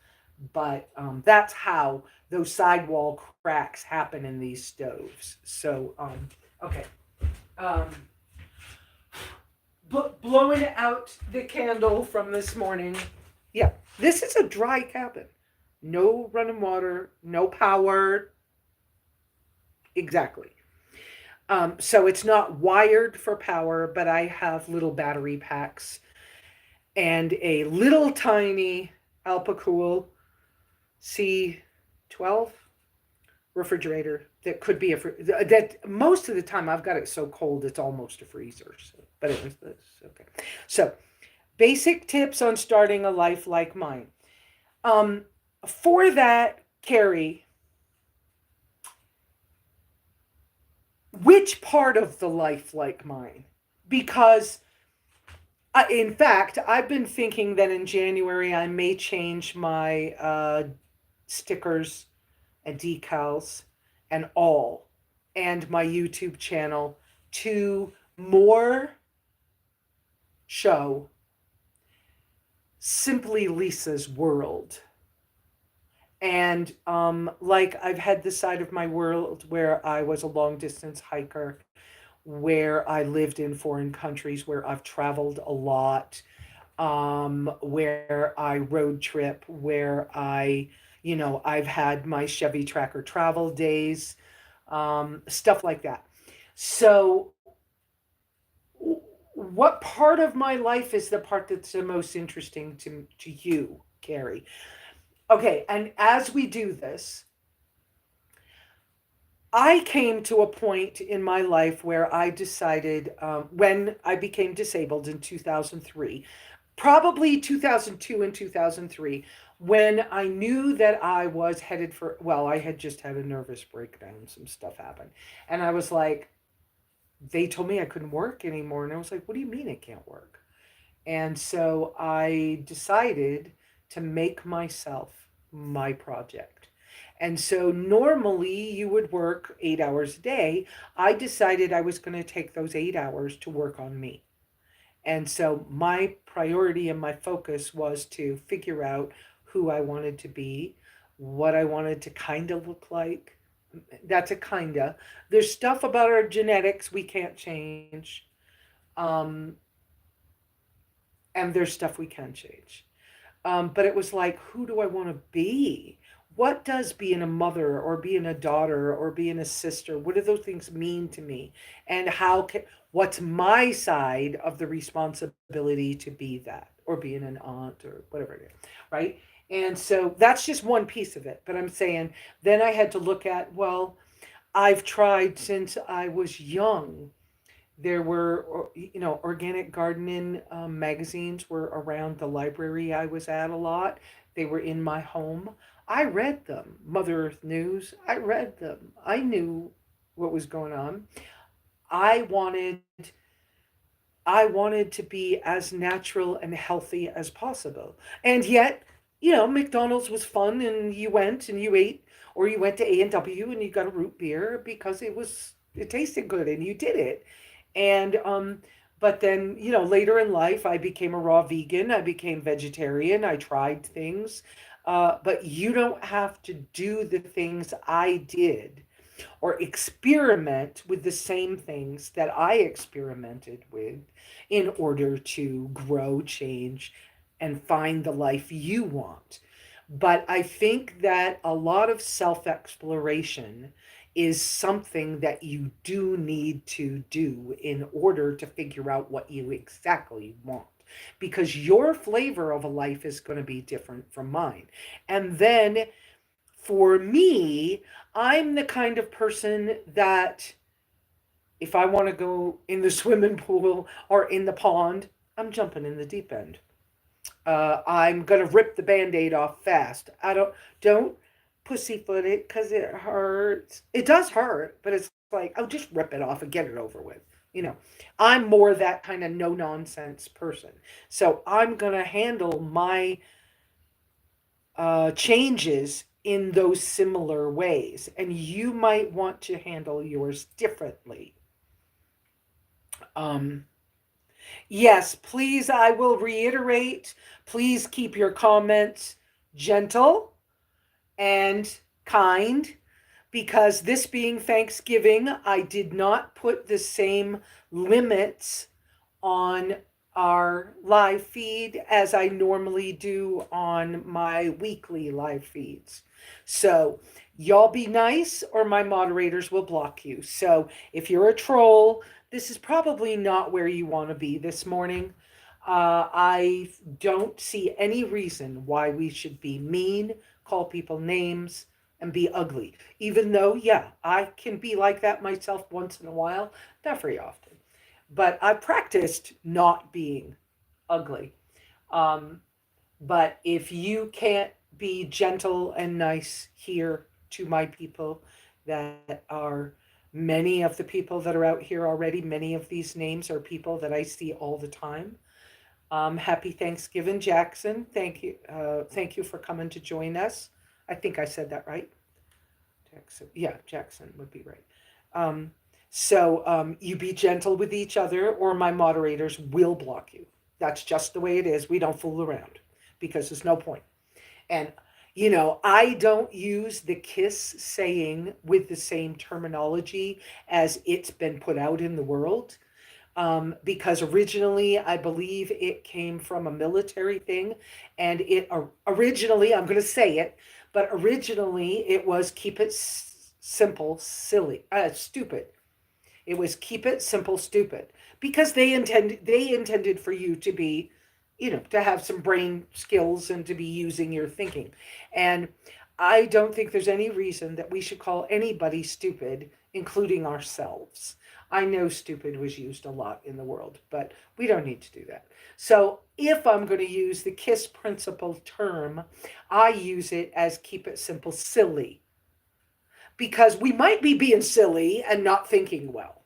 But that's how those sidewall cracks happen in these stoves. So, okay. Um, Blowing out the candle from this morning. Yeah, this is a dry cabin. No running water, no power. Exactly. So it's not wired for power, but I have little battery packs and a little tiny Alpacool C12 refrigerator that could be that most of the time I've got it so cold it's almost a freezer. So, but it was this. Okay. So, basic tips on starting a life like mine. Um, for that, Carrie, which part of the life like mine? Because, in fact, I've been thinking that in January I may change my stickers and decals and all, and my YouTube channel to more show Simply Lesa's world. And like I've had this side of my world where I was a long distance hiker, where I lived in foreign countries, where I've traveled a lot, where I road trip, where I've had my Chevy Tracker travel days, stuff like that. So, what part of my life is the part that's the most interesting to you, Carrie? Okay, and as we do this, I came to a point in my life where I decided, when I became disabled in 2003, probably 2002 and 2003, when I knew that I was headed for, well, I had just had a nervous breakdown, some stuff happened. And I was like, they told me I couldn't work anymore. And I was like, what do you mean it can't work? And so I decided to make myself my project. And so normally you would work 8 hours a day. I decided I was going to take those 8 hours to work on me. And so my priority and my focus was to figure out who I wanted to be, what I wanted to kind of look like. That's a kind of. There's stuff about our genetics we can't change. Um, and there's stuff we can change. But it was like, who do I want to be? What does being a mother or being a daughter or being a sister, what do those things mean to me? And what's my side of the responsibility to be that, or being an aunt or whatever it is, right? And so that's just one piece of it. But I'm saying, then I had to look at, well, I've tried since I was young. There were, organic gardening magazines were around the library I was at a lot. They were in my home. I read them. Mother Earth News, I read them. I knew what was going on. I wanted I wanted to be as natural and healthy as possible. And yet, McDonald's was fun, and you went and you ate, or you went to A&W and you got a root beer because it tasted good and you did it. And but then, later in life I became a raw vegan, I became vegetarian, I tried things. But you don't have to do the things I did or experiment with the same things that I experimented with in order to grow, change, and find the life you want. But I think that a lot of self exploration is something that you do need to do in order to figure out what you exactly want. Because your flavor of a life is going to be different from mine. And then for me, I'm the kind of person that if I want to go in the swimming pool or in the pond, I'm jumping in the deep end. I'm gonna rip the band-aid off fast. I don't pussyfoot it because it hurts. It does hurt, but it's like, I'll just rip it off and get it over with. You know, I'm more that kind of no nonsense person. So I'm gonna handle my changes in those similar ways, and you might want to handle yours differently. Um, yes, please, I will reiterate, please keep your comments gentle and kind, because this being Thanksgiving, I did not put the same limits on our live feed as I normally do on my weekly live feeds. So, y'all be nice, or my moderators will block you. So, if you're a troll, this is probably not where you want to be this morning. I don't see any reason why we should be mean, call people names, and be ugly. Even though, yeah, I can be like that myself once in a while, not very often. But I practiced not being ugly. Um, but if you can't be gentle and nice here to my people that are many of the people that are out here already, many of these names are people that I see all the time. Happy Thanksgiving, Jackson. Thank you. Thank you for coming to join us. I think I said that right. Jackson. Yeah, Jackson would be right. Um, so you be gentle with each other, or my moderators will block you. That's just the way it is. We don't fool around because there's no point. And, I don't use the kiss saying with the same terminology as it's been put out in the world. Because originally I believe it came from a military thing, and originally, I'm going to say it, but originally it was keep it simple, silly, stupid. It was keep it simple, stupid, because they intended for you to be to have some brain skills and to be using your thinking. And I don't think there's any reason that we should call anybody stupid, including ourselves. I know stupid was used a lot in the world, but we don't need to do that. So if I'm going to use the KISS principle term, I use it as keep it simple, silly. Because we might be being silly and not thinking well,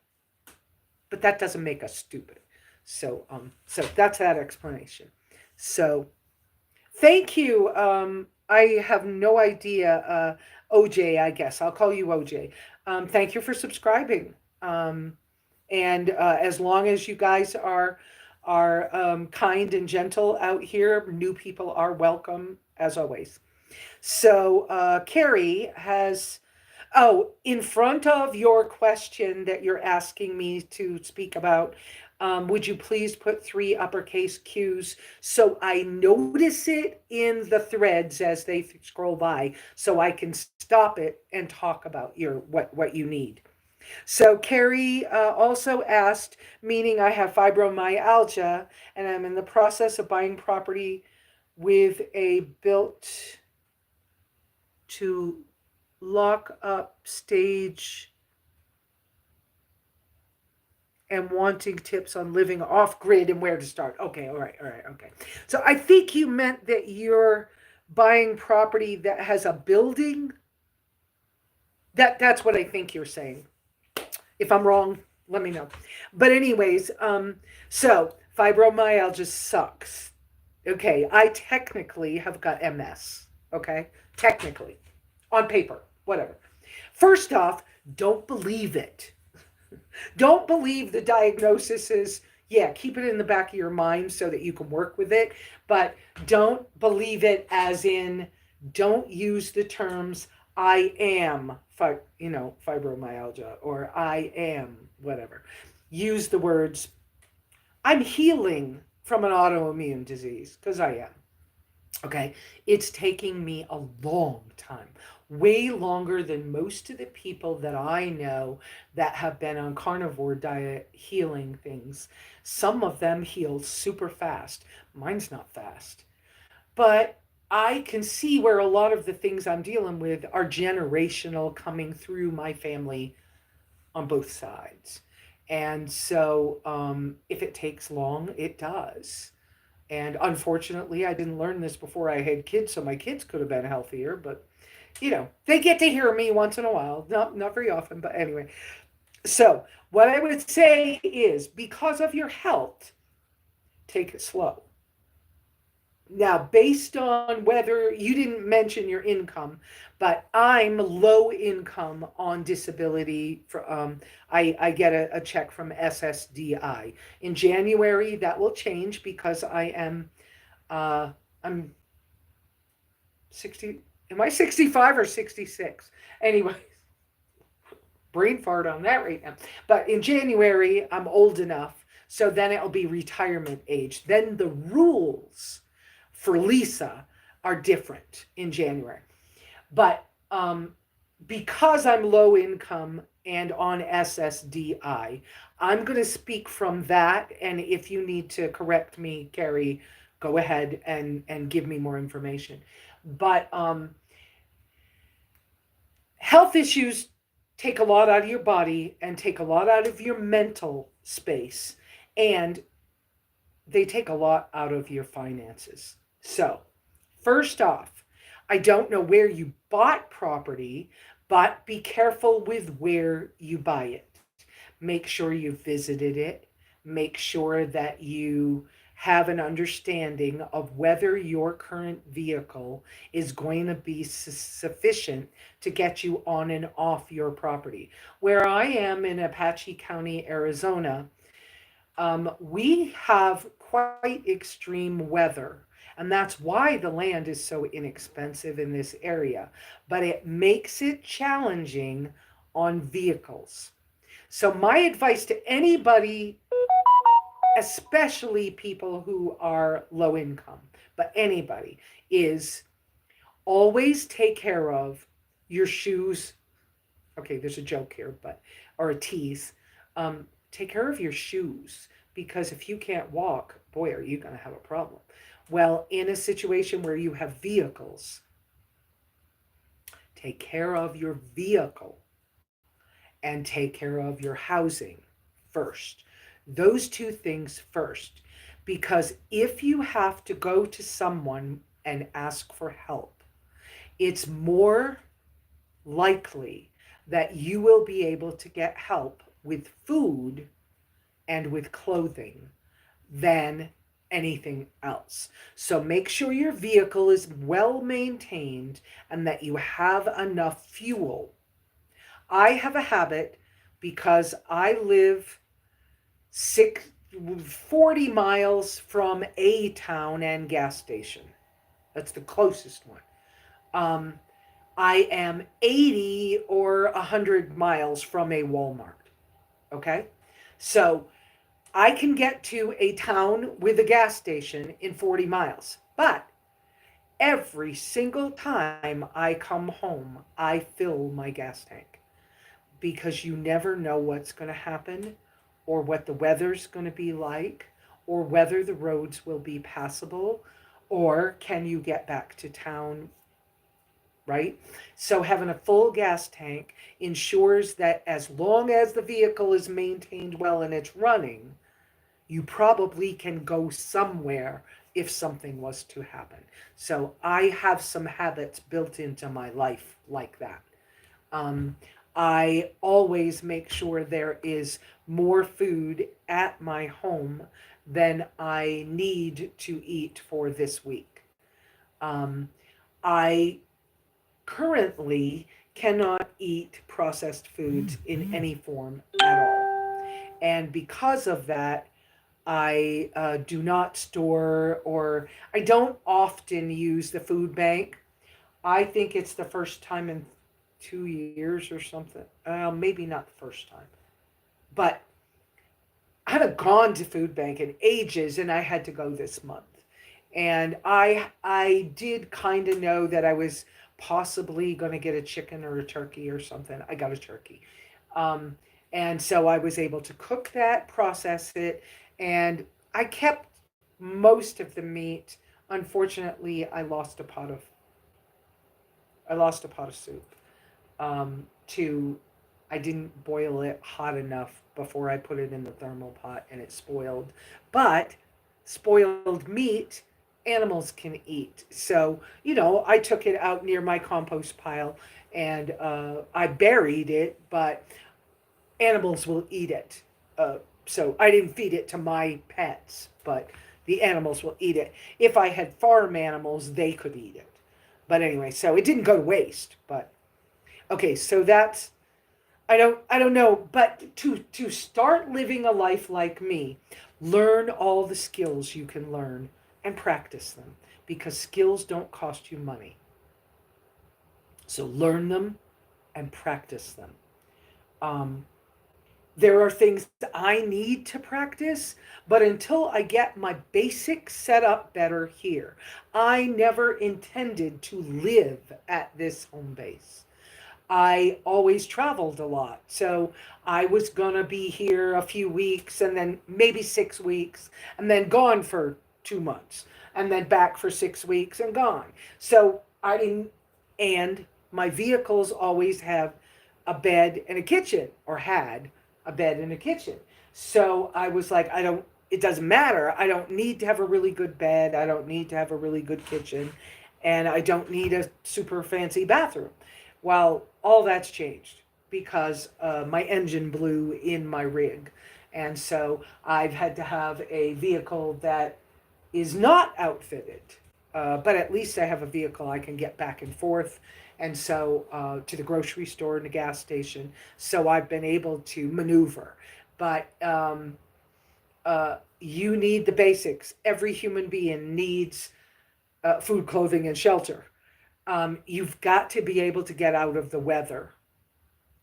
but that doesn't make us stupid. So that's that explanation. So thank you. I have no idea. OJ, I guess I'll call you OJ. Thank you for subscribing. And as long as you guys are kind and gentle out here, new people are welcome as always. So Carrie has. Oh, in front of your question that you're asking me to speak about, would you please put three uppercase Q's so I notice it in the threads as they scroll by, so I can stop it and talk about what you need. So Carrie also asked, meaning I have fibromyalgia and I'm in the process of buying property with a built to lock up stage and wanting tips on living off grid and where to start. Okay, all right, okay. So I think you meant that you're buying property that has a building. That's what I think you're saying. If I'm wrong, let me know. But anyways, so fibromyalgia sucks. Okay, I technically have got MS. Okay, technically, on paper, whatever. First off, don't believe it. Don't believe the diagnosis is, yeah, keep it in the back of your mind so that you can work with it, but don't believe it as in, don't use the terms I am, fibromyalgia or I am whatever. Use the words I'm healing from an autoimmune disease because I am. Okay, it's taking me a long time, way longer than most of the people that I know that have been on carnivore diet healing things. Some of them heal super fast. Mine's not fast. But I can see where a lot of the things I'm dealing with are generational coming through my family on both sides. And so if it takes long, it does. And unfortunately, I didn't learn this before I had kids, so my kids could have been healthier. But, they get to hear me once in a while. Not very often, but anyway. So, what I would say is because of your health, take it slow. Now, based on whether you didn't mention your income, but I'm low income on disability. I get a check from SSDI in January. That will change because I'm 60. Am I 65 or 66? Anyway, brain fart on that right now. But in January, I'm old enough, so then it'll be retirement age. Then the rules for Lesa are different in January. But because I'm low income and on SSDI, I'm going to speak from that. And if you need to correct me, Carrie, go ahead and give me more information. But health issues take a lot out of your body and take a lot out of your mental space. And they take a lot out of your finances. So, first off, I don't know where you bought property, but be careful with where you buy it. Make sure you visited it. Make sure that you have an understanding of whether your current vehicle is going to be sufficient to get you on and off your property. Where I am in Apache County, Arizona, we have quite extreme weather. And that's why the land is so inexpensive in this area. But it makes it challenging on vehicles. So my advice to anybody, especially people who are low income, but anybody, is always take care of your shoes. Okay, there's a joke here, or a tease. Take care of your shoes because if you can't walk, boy, are you going to have a problem. Well, in a situation where you have vehicles, take care of your vehicle and take care of your housing first. Those two things first. Because if you have to go to someone and ask for help, it's more likely that you will be able to get help with food and with clothing than anything else. So make sure your vehicle is well maintained and that you have enough fuel. I have a habit because I live six, 40 miles from a town and gas station. That's the closest one. Um, I am 80 or 100 miles from a Walmart. Okay? So I can get to a town with a gas station in 40 miles. But every single time I come home, I fill my gas tank because you never know what's going to happen or what the weather's going to be like or whether the roads will be passable or can you get back to town, right? So having a full gas tank ensures that as long as the vehicle is maintained well and it's running, you probably can go somewhere if something was to happen. So I have some habits built into my life like that. Um, I always make sure there is more food at my home than I need to eat for this week. Um, I currently cannot eat processed foods in any form at all. And because of that, I do not store or I don't often use the food bank. I think it's the first time in 2 years or something. Maybe not the first time. But I haven't gone to food bank in ages and I had to go this month. And I did kind of know that I was possibly going to get a chicken or a turkey or something. I got a turkey. Um, and so I was able to cook that, process it, and I kept most of the meat. Unfortunately, I lost a pot of soup. To I didn't boil it hot enough before I put it in the thermal pot and it spoiled. But spoiled meat animals can eat. So, I took it out near my compost pile and I buried it, but animals will eat it. So I didn't feed it to my pets, but the animals will eat it. If I had farm animals, they could eat it. But anyway, so it didn't go to waste. But okay, so that's I don't know, but to start living a life like me, learn all the skills you can learn and practice them because skills don't cost you money. So learn them and practice them. Um, there are things I need to practice, but until I get my basics set up better here, I never intended to live at this home base. I always traveled a lot. So I was going to be here a few weeks and then maybe 6 weeks and then gone for 2 months and then back for 6 weeks and gone. So I didn't, and my vehicles always have a bed and a kitchen or had a bed and a kitchen. So I was like, it doesn't matter. I don't need to have a really good bed. I don't need to have a really good kitchen. And I don't need a super fancy bathroom. Well, all that's changed because my engine blew in my rig. And so I've had to have a vehicle that is not outfitted. But at least I have a vehicle I can get back and forth. And so to the grocery store and the gas station. So I've been able to maneuver. But you need the basics. Every human being needs food, clothing, and shelter. You've got to be able to get out of the weather.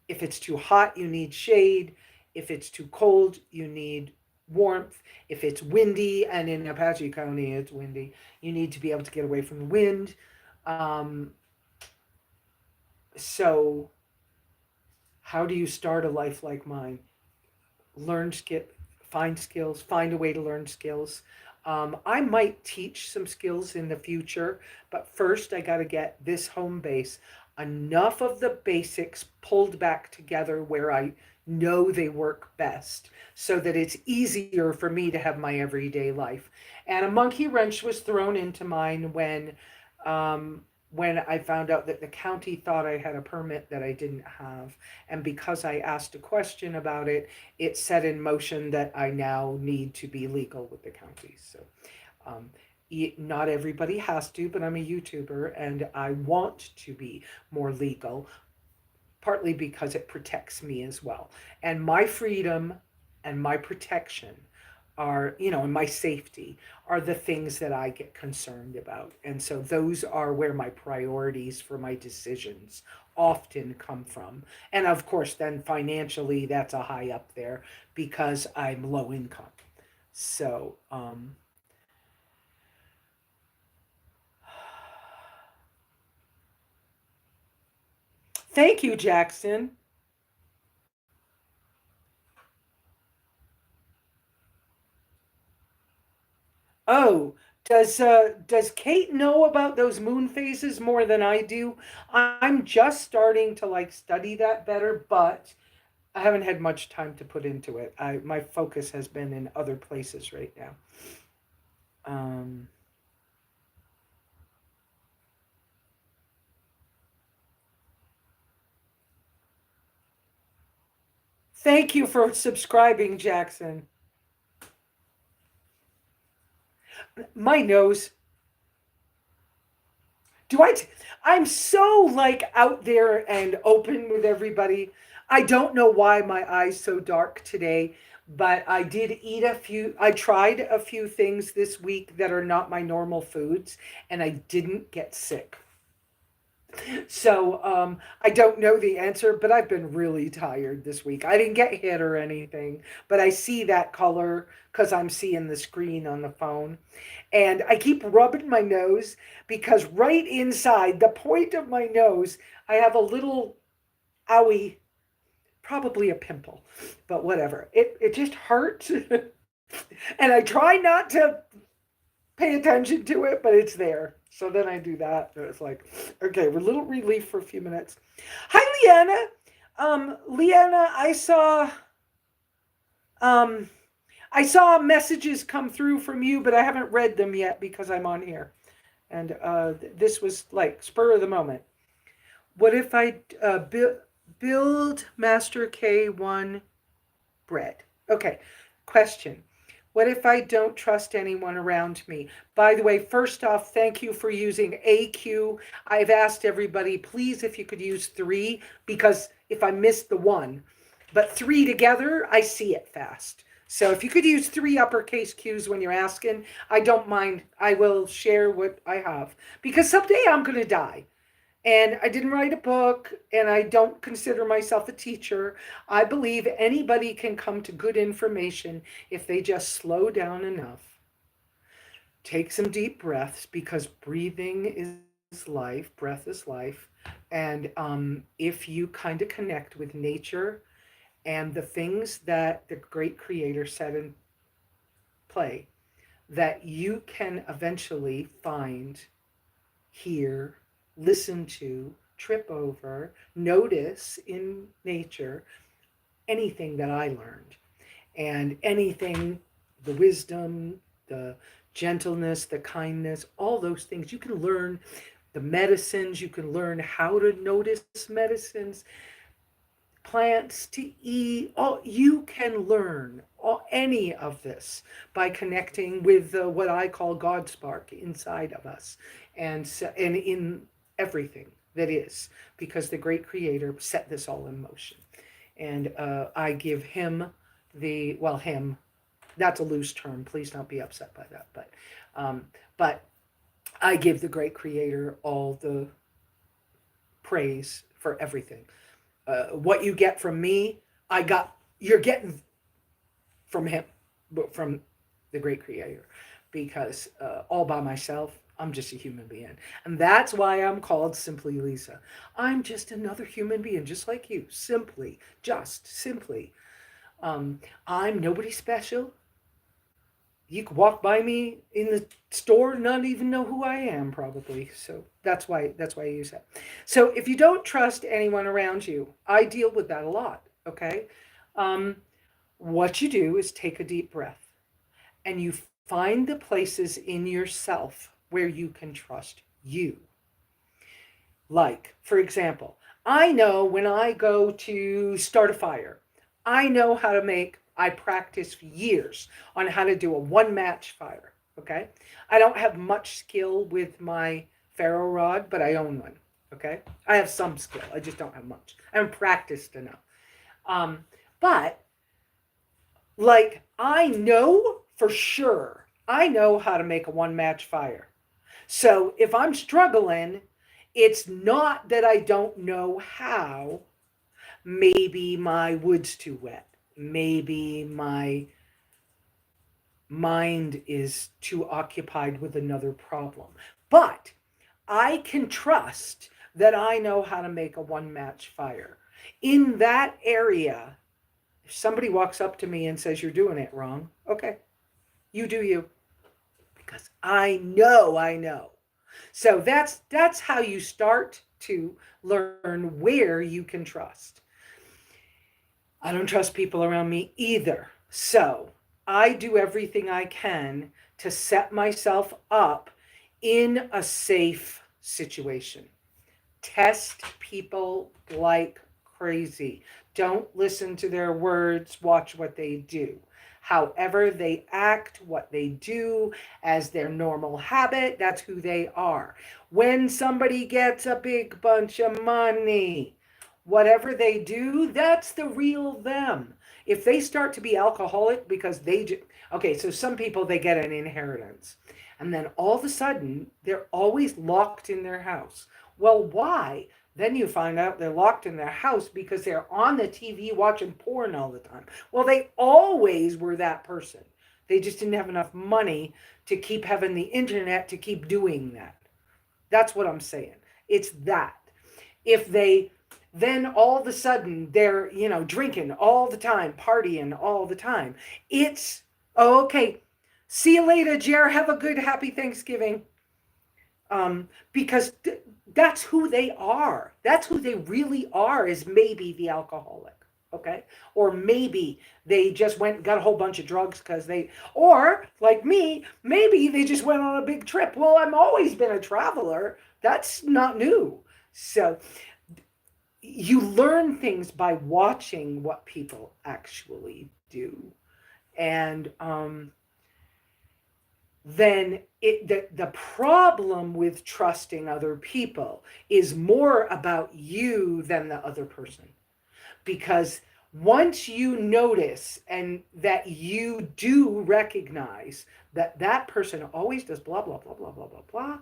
If it's too hot, you need shade. If it's too cold, you need warmth. If it's windy, and in Apache County it's windy, you need to be able to get away from the wind. Um, so, how do you start a life like mine? Learn to find skills, find a way to learn skills. I might teach some skills in the future, but first I got to get this home base, enough of the basics pulled back together where I know they work best so that it's easier for me to have my everyday life. And a monkey wrench was thrown into mine when I found out that the county thought I had a permit that I didn't have. And because I asked a question about it, it set in motion that I now need to be legal with the county. So um, not everybody has to, but I'm a YouTuber and I want to be more legal, partly because it protects me as well. And my freedom and my protection are, and my safety are the things that I get concerned about. And so those are where my priorities for my decisions often come from. And of course, then financially, that's a high up there because I'm low income. So, thank you, Jackson. Oh, does Kate know about those moon phases more than I do? I'm just starting to like study that better, but I haven't had much time to put into it. My focus has been in other places right now. Um, Thank you for subscribing, Jackson. My nose. Do I? I'm so like out there and open with everybody. I don't know why my eyes so dark today, but I did eat a few. I tried a few things this week that are not my normal foods, and I didn't get sick. So I don't know the answer, but I've been really tired this week. I didn't get hit or anything, but I see that color because I'm seeing the screen on the phone. And I keep rubbing my nose because right inside the point of my nose, I have a little owie, probably a pimple, but whatever. It just hurts. And I try not to pay attention to it, but it's there. So then I do that. And it's like, okay, we're a little relief for a few minutes. Hi, Leanna. Leanna, um, I saw messages come through from you, but I haven't read them yet because I'm on here. And this was like spur of the moment. What if I build Master K1 bread? Okay, question. What if I don't trust anyone around me? By the way, first off, thank you for using AQ. I've asked everybody, please, if you could use three, because if I missed the one, but three together, I see it fast. So if you could use three uppercase Qs when you're asking, I don't mind. I will share what I have because someday I'm going to die. And I didn't write a book, and I don't consider myself a teacher. I believe anybody can come to good information if they just slow down enough, take some deep breaths, because breathing is life, breath is life. And if you kind of connect with nature and the things that the great creator set in play, that you can eventually find, hear, listen to, trip over, notice in nature anything that I learned. And anything, the wisdom, the gentleness, the kindness, all those things. You can learn the medicines, you can learn how to notice medicines, plants to eat. All you can learn any of this by connecting with what I call God spark inside of us, and and in everything that is, because the great Creator set this all in motion, and I give Him the him. That's a loose term. Please don't be upset by that, but I give the great Creator all the praise for everything. What you get from me, you're getting from him, from the great creator, because all by myself, I'm just a human being. And that's why I'm called Simply Lesa. I'm just another human being, just like you. Simply, just simply. I'm nobody special. You could walk by me in the store and not even know who I am, probably. So that's why I use that. So if you don't trust anyone around you, I deal with that a lot. Okay, um, what you do is take a deep breath and you find the places in yourself where you can trust you. Like, for example, I know when I go to start a fire, I know how to make, I practice for years on how to do a one match fire. Okay. I don't have much skill with my ferro rod, but I own one. Okay. I have some skill. I just don't have much. I haven't practiced enough. Um, but like, I know for sure, I know how to make a one match fire. So if I'm struggling, it's not that I don't know how. Maybe my wood's too wet. Maybe my mind is too occupied with another problem. But I can trust that I know how to make a one match fire. In that area, if somebody walks up to me and says, "You're doing it wrong," okay, you do you. Because I know. So that's how you start to learn where you can trust. I don't trust people around me either. So I do everything I can to set myself up in a safe situation. Test people like crazy. Don't listen to their words, watch what they do. However, they act, what they do as their normal habit, that's who they are. When somebody gets a big bunch of money, whatever they do, that's the real them. If they start to be alcoholic because okay, so some people they get an inheritance. And then all of a sudden, they're always locked in their house. Well, why? Then you find out they're locked in their house because they're on the TV watching porn all the time. Well, they always were that person. They just didn't have enough money to keep having the internet to keep doing that. That's what I'm saying. It's that. If they then all of a sudden they're, drinking all the time, partying all the time, it's, oh, okay, see you later, Jer. Have a good, happy Thanksgiving. Because that's who they are. That's who they really are, is maybe the alcoholic. Okay. Or maybe they just went and got a whole bunch of drugs because or like me, maybe they just went on a big trip. Well, I've always been a traveler. That's not new. So you learn things by watching what people actually do. And, then the problem with trusting other people is more about you than the other person. Because once you notice and that you do recognize that that person always does blah, blah, blah, blah, blah, blah, blah,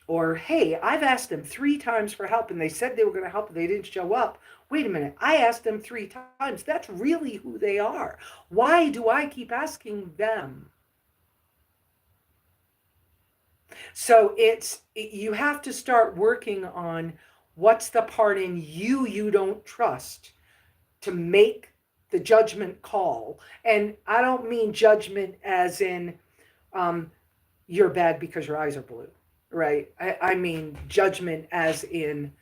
or, hey, I've asked them 3 times for help and they said they were going to help and they didn't show up. Wait a minute, I asked them 3 times. That's really who they are. Why do I keep asking them? So you have to start working on what's the part in you don't trust to make the judgment call. And I don't mean judgment as in you're bad because your eyes are blue, right? I mean judgment as in,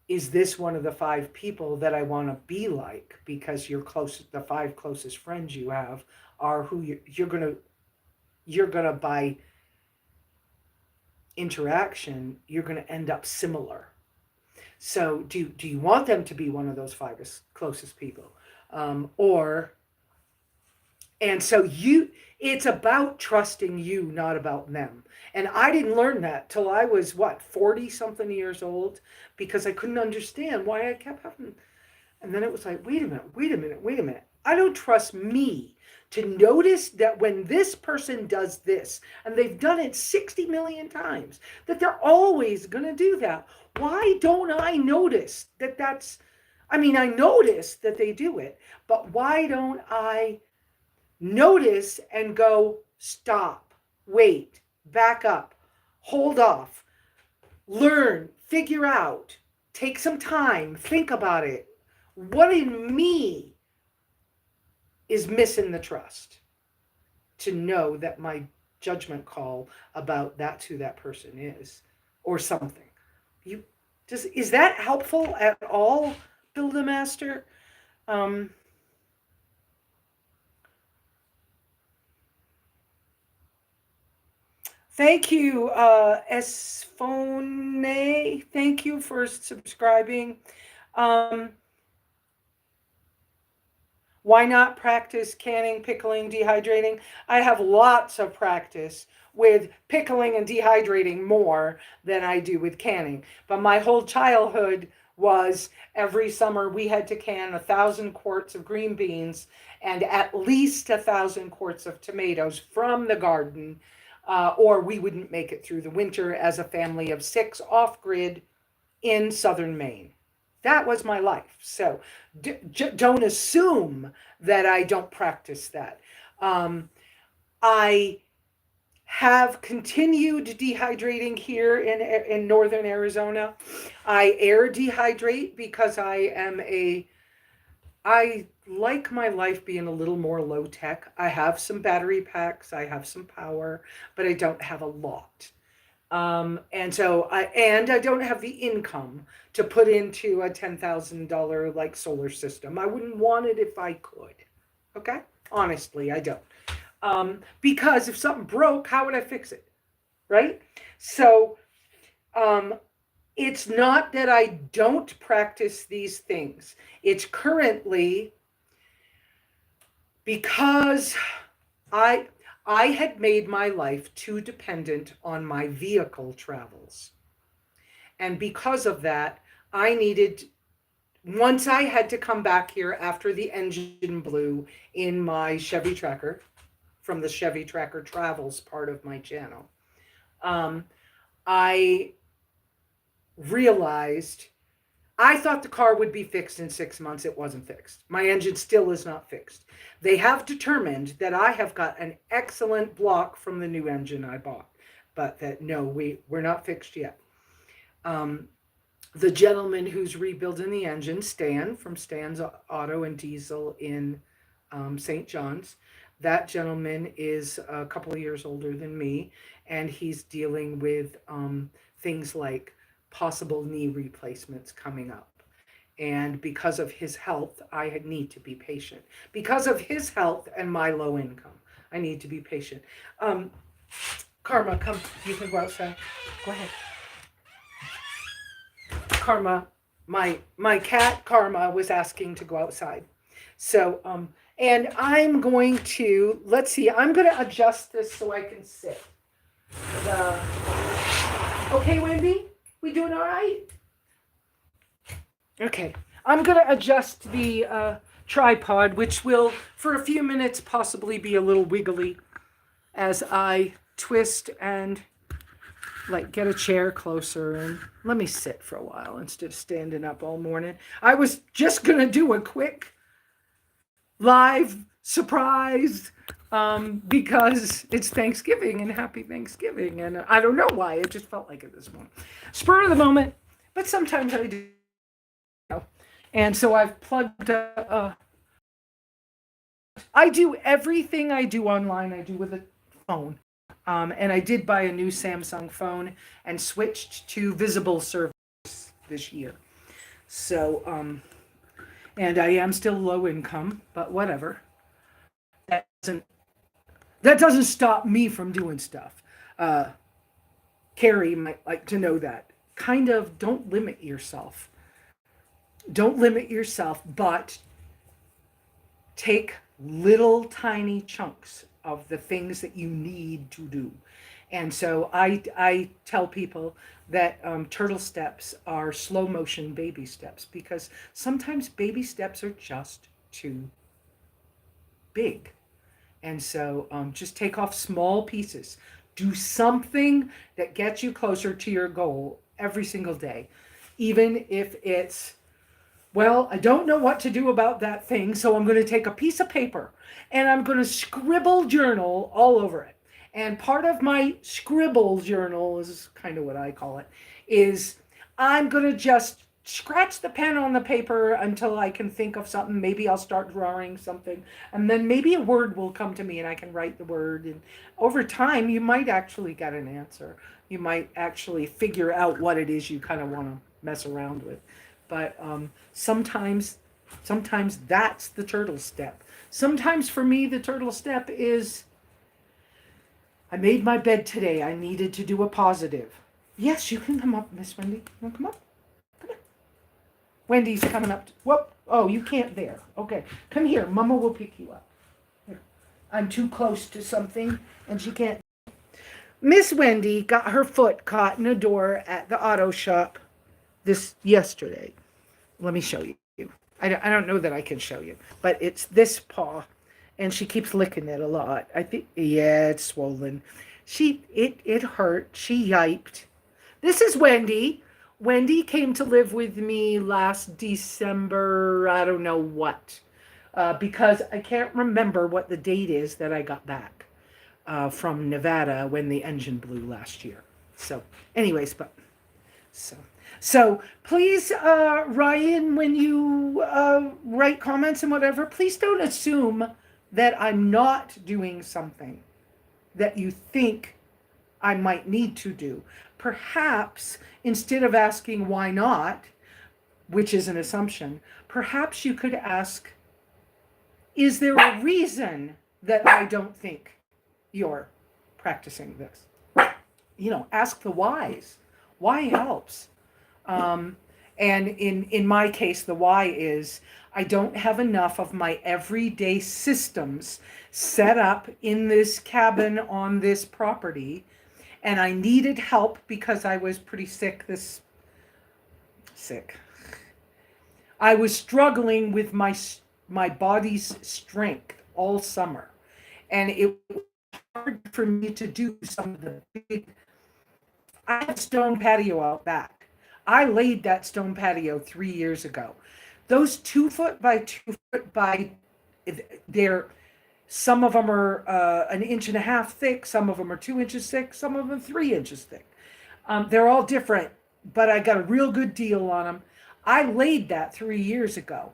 is this one of the 5 people that I want to be like? Because the 5 closest friends you have are who you're gonna by interaction, you're going to end up similar. So do you want them to be one of those 5 closest people? Or, and so it's about trusting you, not about them. And I didn't learn that till I was 40 something years old, because I couldn't understand why I kept having, and then it was like, wait a minute, wait a minute, wait a minute. I don't trust me to notice that when this person does this, and they've done it 60 million times, that they're always going to do that. Why don't I notice I notice that they do it, but why don't I notice and go, stop, wait, back up, hold off, learn, figure out, take some time, think about it. what in me is missing the trust to know that my judgment call about that's who that person is or something. You is that helpful at all, Build a Master? Um, Thank you, Esphone. Thank you for subscribing. Um, why not practice canning, pickling, dehydrating? I have lots of practice with pickling and dehydrating more than I do with canning. But my whole childhood was every summer we had to can 1,000 quarts of green beans and at least 1,000 quarts of tomatoes from the garden, or we wouldn't make it through the winter as a family of 6 off grid in southern Maine. That was my life. So don't assume that I don't practice that. I have continued dehydrating here in northern Arizona. I air dehydrate because I like my life being a little more low tech. I have some battery packs, I have some power, but I don't have a lot. And I don't have the income to put into a $10,000 like solar system. I wouldn't want it if I could. Okay? Honestly, I don't. Because if something broke, how would I fix it? Right? So, um, it's not that I don't practice these things. It's currently because I I had made my life too dependent on my vehicle travels. And because of that, I needed, once I had to come back here after the engine blew in my Chevy Tracker, from the Chevy Tracker Travels part of my channel, um, I realized I thought the car would be fixed in 6 months. It wasn't fixed. My engine still is not fixed. They have determined that I have got an excellent block from the new engine I bought, but that no, we're not fixed yet. The gentleman who's rebuilding the engine, Stan from Stan's Auto and Diesel in St. John's, that gentleman is a couple of years older than me, and he's dealing with things like possible knee replacements coming up. And because of his health, I need to be patient. Because of his health and my low income, I need to be patient. Karma, come. You can go outside. Go ahead. Karma, my cat Karma was asking to go outside. So, and I'm going to, let's see, I'm going to adjust this so I can sit. Okay, Wendy? We doing all right? Okay. I'm going to adjust the tripod, which will, for a few minutes, possibly be a little wiggly as I twist and like get a chair closer and let me sit for a while instead of standing up all morning. I was just going to do a quick live surprise because it's Thanksgiving and happy Thanksgiving. And I don't know why. It just felt like it this morning. Spur of the moment, but sometimes I do. And so I've plugged I do everything I do online, I do with a phone. And I did buy a new Samsung phone and switched to visible service this year. So, and I am still low income, but whatever. That doesn't stop me from doing stuff. Carrie might like to know that. Kind of don't limit yourself. Don't limit yourself, but take little tiny chunks of the things that you need to do. And so I tell people that turtle steps are slow motion baby steps because sometimes baby steps are just too big. And so just take off small pieces. Do something that gets you closer to your goal every single day. Even if it's, well, I don't know what to do about that thing, so I'm going to take a piece of paper and I'm going to scribble journal all over it. And part of my scribble journal is kind of what I call it, is I'm going to just scratch the pen on the paper until I can think of something. Maybe I'll start drawing something, and then maybe a word will come to me and I can write the word. And over time, you might actually get an answer. You might actually figure out what it is you kind of want to mess around with. But sometimes that's the turtle step. Sometimes for me, the turtle step is I made my bed today. I needed to do a positive. Yes, you can come up, Miss Wendy. You want to come up? Wendy's coming up. Whoop. Oh, you can't there. Okay. Come here. Mama will pick you up. Here. I'm too close to something and she can't. Miss Wendy got her foot caught in a door at the auto shop yesterday. Let me show you. I don't know that I can show you, but it's this paw and she keeps licking it a lot. I think, yeah, it's swollen. It hurt. She yiped. This is Wendy. Wendy came to live with me last December, I don't know what, because I can't remember what the date is that I got back from Nevada when the engine blew last year. So, anyways, so please, Ryan, when you write comments and whatever, please don't assume that I'm not doing something that you think I might need to do. Perhaps instead of asking why not, which is an assumption, perhaps you could ask, is there a reason that I don't think you're practicing this? Ask the whys. Why helps. And in my case, the why is I don't have enough of my everyday systems set up in this cabin on this property. And I needed help because I was pretty sick. I was struggling with my body's strength all summer. And it was hard for me to do some of the big. I had a stone patio out back. I laid that stone patio 3 years ago. Those 2 foot by 2 foot by, they're some of them are 1.5 inches thick. Some of them are 2 inches thick. Some of them 3 inches thick. They're all different, but I got a real good deal on them. I laid that 3 years ago.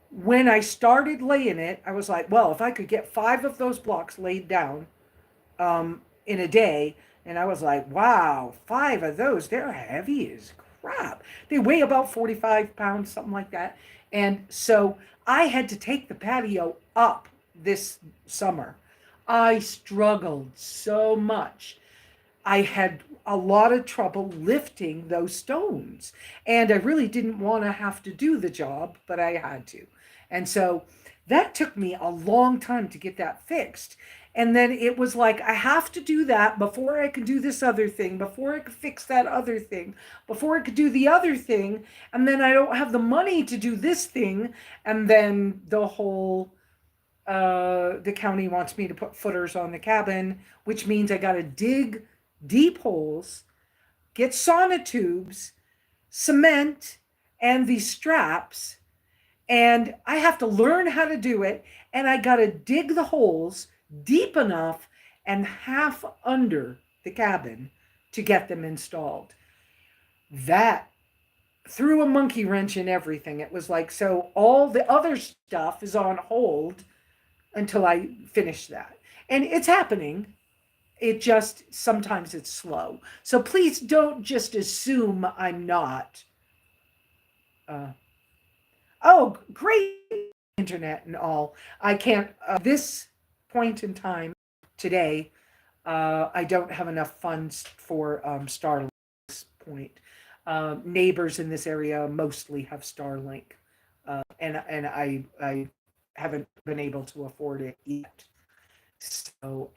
When I started laying it, I was like, well, if I could get 5 of those blocks laid down in a day, and I was like, wow, 5 of those, they're heavy as crap. They weigh about 45 pounds, something like that. And so I had to take the patio up this summer. I struggled so much. I had a lot of trouble lifting those stones. And I really didn't want to have to do the job, but I had to. And so that took me a long time to get that fixed. And then it was like, I have to do that before I can do this other thing, before I could fix that other thing, before I could do the other thing. And then I don't have the money to do this thing. And then the county wants me to put footers on the cabin, which means I got to dig deep holes, get sonotubes, cement, and these straps. And I have to learn how to do it. And I got to dig the holes deep enough and half under the cabin to get them installed. That threw a monkey wrench in everything. It was like, so all the other stuff is on hold until I finish that. And it's happening. It just, sometimes it's slow. So please don't just assume I'm not. Oh, great internet and all. I can't, this point in time today, I don't have enough funds for Starlink point. Neighbors in this area mostly have Starlink. And I haven't been able to afford it yet. So,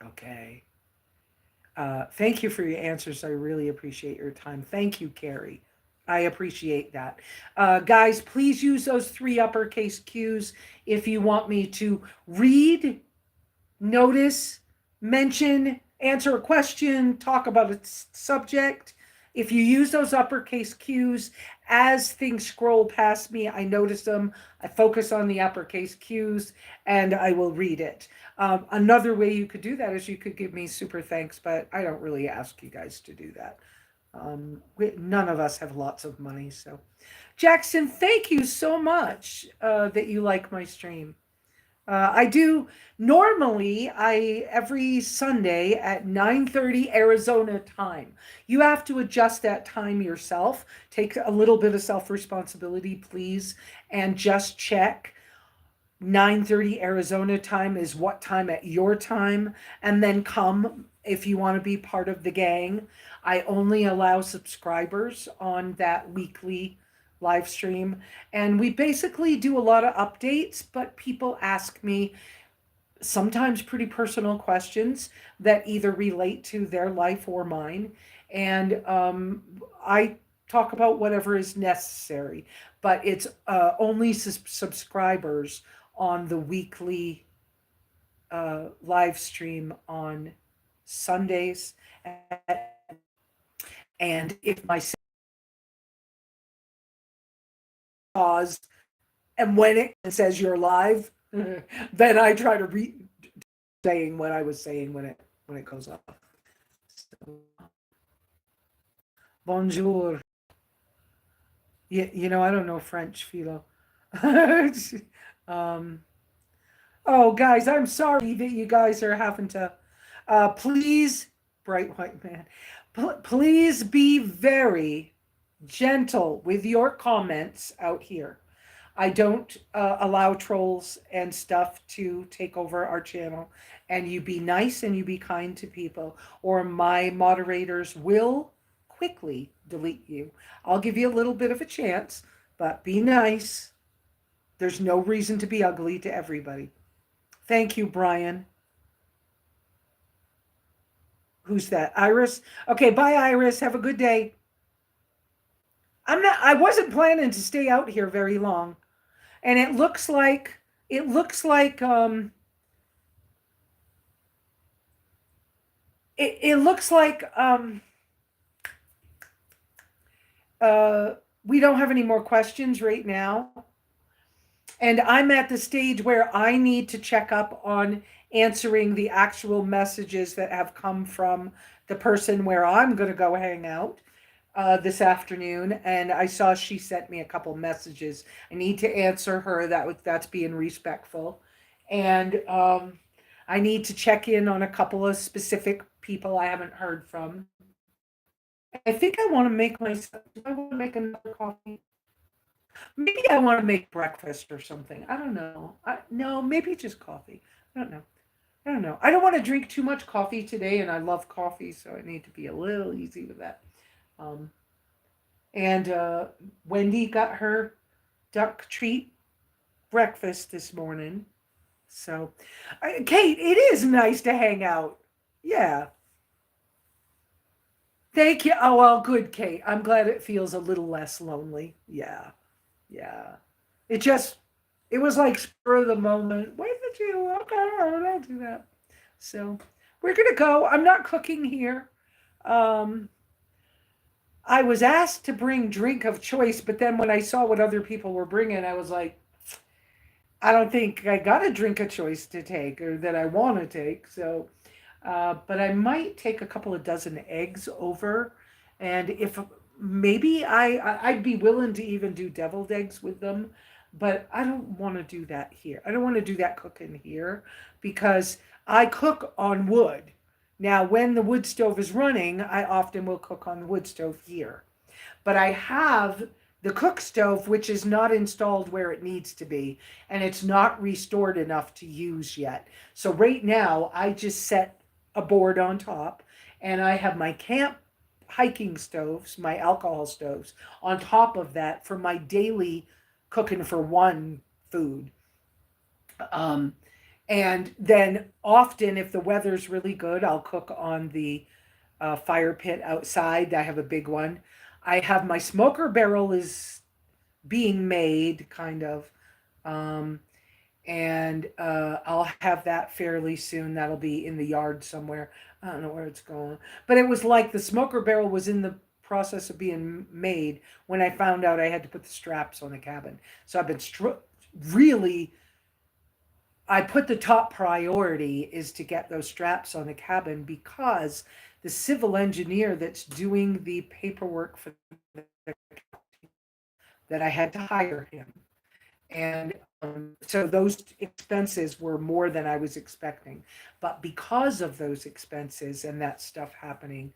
okay. Thank you for your answers. I really appreciate your time. Thank you, Carrie. I appreciate that. Guys, please use those 3 uppercase Qs if you want me to read, notice, mention, answer a question, talk about a subject. If you use those uppercase Qs, as things scroll past me, I notice them. I focus on the uppercase Qs and I will read it. Another way you could do that is you could give me super thanks, but I don't really ask you guys to do that. None of us have lots of money. So, Jackson, thank you so much that you like my stream. I do normally I every Sunday at 9:30 Arizona time. You have to adjust that time yourself. Take a little bit of self-responsibility, please, and just check 9:30 Arizona time is what time at your time, and then come if you want to be part of the gang. I only allow subscribers on that weekly live stream, and we basically do a lot of updates, but people ask me sometimes pretty personal questions that either relate to their life or mine. And I talk about whatever is necessary, but it's only subscribers on the weekly live stream on Sundays. And if my pause and when it says you're live, then I try to saying what I was saying when it goes off. So, bonjour. I don't know French, Philo. um, oh, guys, I'm sorry that you guys are having to. Please, bright white man, please be very gentle with your comments out here. I don't allow trolls and stuff to take over our channel. And you be nice and you be kind to people, or my moderators will quickly delete you. I'll give you a little bit of a chance, but be nice. There's no reason to be ugly to everybody. Thank you, Brian. Who's that? Iris? Okay, bye, Iris. Have a good day. I wasn't planning to stay out here very long. And it looks like we don't have any more questions right now. And I'm at the stage where I need to check up on answering the actual messages that have come from the person where I'm going to go hang out this afternoon. And I saw she sent me a couple messages. I need to answer her. That's being respectful. And I need to check in on a couple of specific people I haven't heard from. I think I want to make myself. Do I want to make another coffee? Maybe I want to make breakfast or something. I don't know. No, maybe just coffee. I don't know. I don't know. I don't want to drink too much coffee today, and I love coffee, so I need to be a little easy with that. Um, and Wendy got her duck treat breakfast this morning. So, Kate, it is nice to hang out. Yeah. Thank you. Oh, well, good, Kate. I'm glad it feels a little less lonely. Yeah. Yeah. It just, it was like spur of the moment. Why did you? Okay, I'll do that. So we're going to go. I'm not cooking here. Um, I was asked to bring drink of choice, but then when I saw what other people were bringing, I was like, I don't think I got a drink of choice to take or that I want to take. So, but I might take a couple of dozen eggs over, and if maybe I'd be willing to even do deviled eggs with them, but I don't want to do that here. I don't want to do that cooking here because I cook on wood. Now, when the wood stove is running, I often will cook on the wood stove here. But I have the cook stove, which is not installed where it needs to be, and it's not restored enough to use yet. So right now, I just set a board on top, and I have my camp hiking stoves, my alcohol stoves, on top of that for my daily cooking for one food. Um, and then often, if the weather's really good, I'll cook on the fire pit outside. I have a big one. I have my smoker barrel is being made, kind of. Um, and I'll have that fairly soon. That'll be in the yard somewhere. I don't know where it's going. But it was like the smoker barrel was in the process of being made when I found out I had to put the straps on the cabin. So I've been really I put the top priority is to get those straps on the cabin because the civil engineer that's doing the paperwork for that I had to hire him. And so those expenses were more than I was expecting. But because of those expenses and that stuff happening,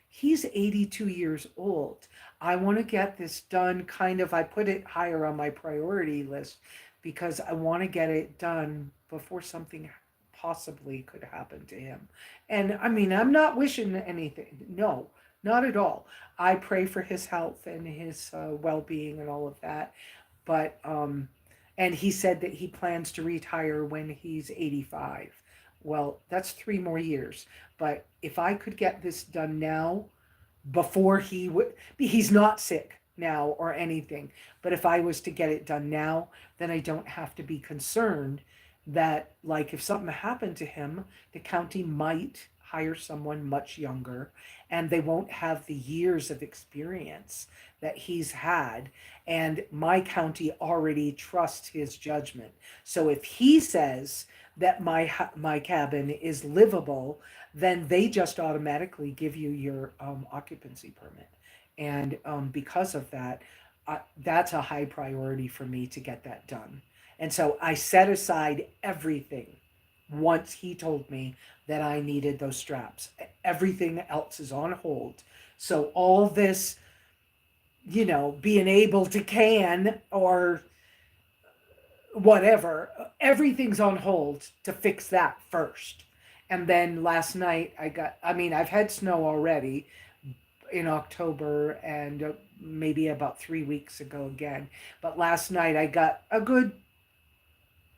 he's 82 years old. I want to get this done kind of, I put it higher on my priority list because I want to get it done before something possibly could happen to him. And I mean, I'm not wishing anything. No, not at all. I pray for his health and his well being and all of that. But, and he said that he plans to retire when he's 85. Well, that's 3 more years. But if I could get this done now, before he would, he's not sick now or anything. But if I was to get it done now, then I don't have to be concerned that, like, if something happened to him, the county might hire someone much younger and they won't have the years of experience that he's had. And my county already trusts his judgment. So if he says that my cabin is livable, then they just automatically give you your occupancy permit. And because of that, that's a high priority for me to get that done. And so I set aside everything once he told me that I needed those straps. Everything else is on hold. So all this, being able to can or whatever, everything's on hold to fix that first. And then last night I mean, I've had snow already in October and maybe about 3 weeks ago again. But last night I got a good,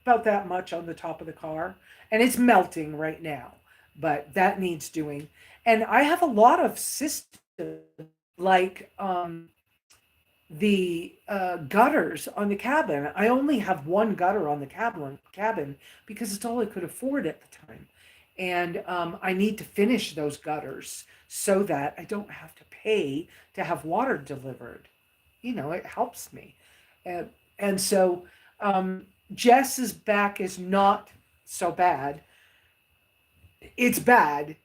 about that much on the top of the car. And it's melting right now, but that needs doing. And I have a lot of systems like, the gutters on the cabin. I only have one gutter on the cabin because it's all I could afford at the time. And I need to finish those gutters so that I don't have to pay to have water delivered. It helps me. And, and so Jess's back is not so bad. It's bad,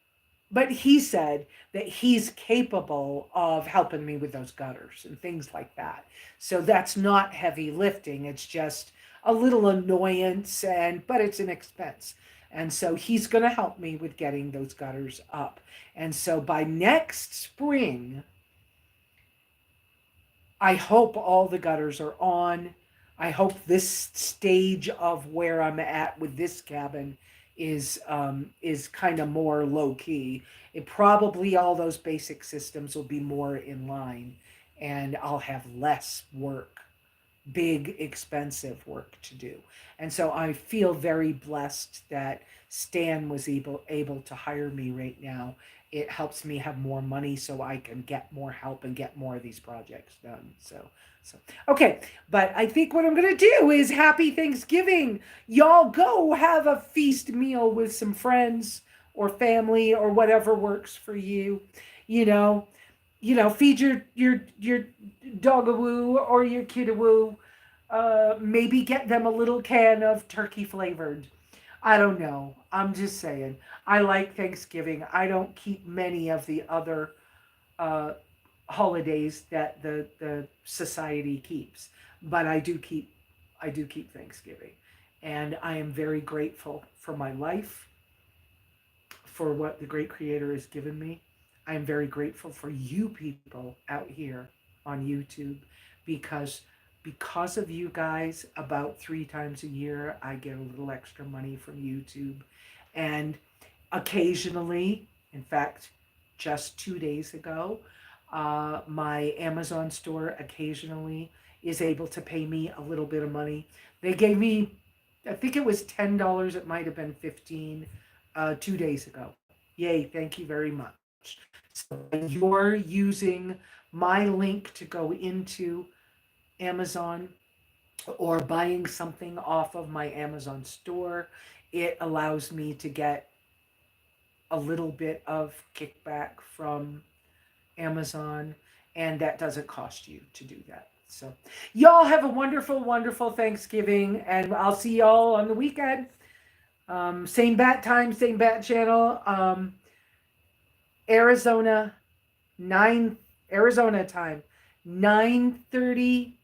but he said that he's capable of helping me with those gutters and things like that. So that's not heavy lifting. It's just a little annoyance but it's an expense. And so he's going to help me with getting those gutters up. And so by next spring, I hope all the gutters are on. I hope this stage of where I'm at with this cabin is kind of more low key. It probably, all those basic systems will be more in line, and I'll have less work, big expensive work to do. And so I feel very blessed that Stan was able to hire me right now. It helps me have more money so I can get more help and get more of these projects done. So okay, but I think what I'm gonna do is happy Thanksgiving. Y'all go have a feast meal with some friends or family or whatever works for you. You know, feed your dogawoo or your kidawoo. Maybe get them a little can of turkey flavored. I don't know. I'm just saying. I like Thanksgiving. I don't keep many of the other uh, holidays that the society keeps, but I do keep Thanksgiving, and I am very grateful for my life, for what the great Creator has given me. I am very grateful for you people out here on YouTube because because of you guys, about 3 times a year, I get a little extra money from YouTube. And occasionally, in fact, just 2 days ago, my Amazon store occasionally is able to pay me a little bit of money. They gave me, I think it was $10, it might have been 15, 2 days ago. Yay, thank you very much. So you're using my link to go into Amazon or buying something off of my Amazon store, it allows me to get a little bit of kickback from Amazon, and that doesn't cost you to do that. So, y'all have a wonderful, wonderful Thanksgiving, and I'll see y'all on the weekend. Same bat time, same bat channel. Arizona, 9 Arizona time, 9:30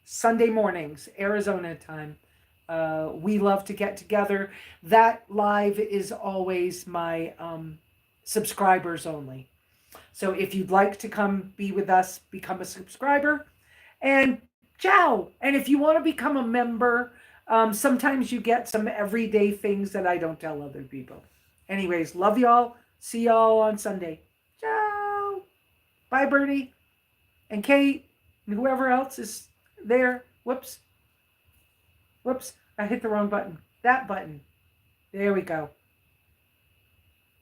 Sunday mornings, Arizona time. We love to get together. That live is always my subscribers only. So if you'd like to come be with us, become a subscriber. And ciao. And if you want to become a member, sometimes you get some everyday things that I don't tell other people. Anyways, love y'all. See y'all on Sunday. Ciao. Bye, Bertie and Kate and whoever else is there. Whoops. Whoops. I hit the wrong button. That button. There we go.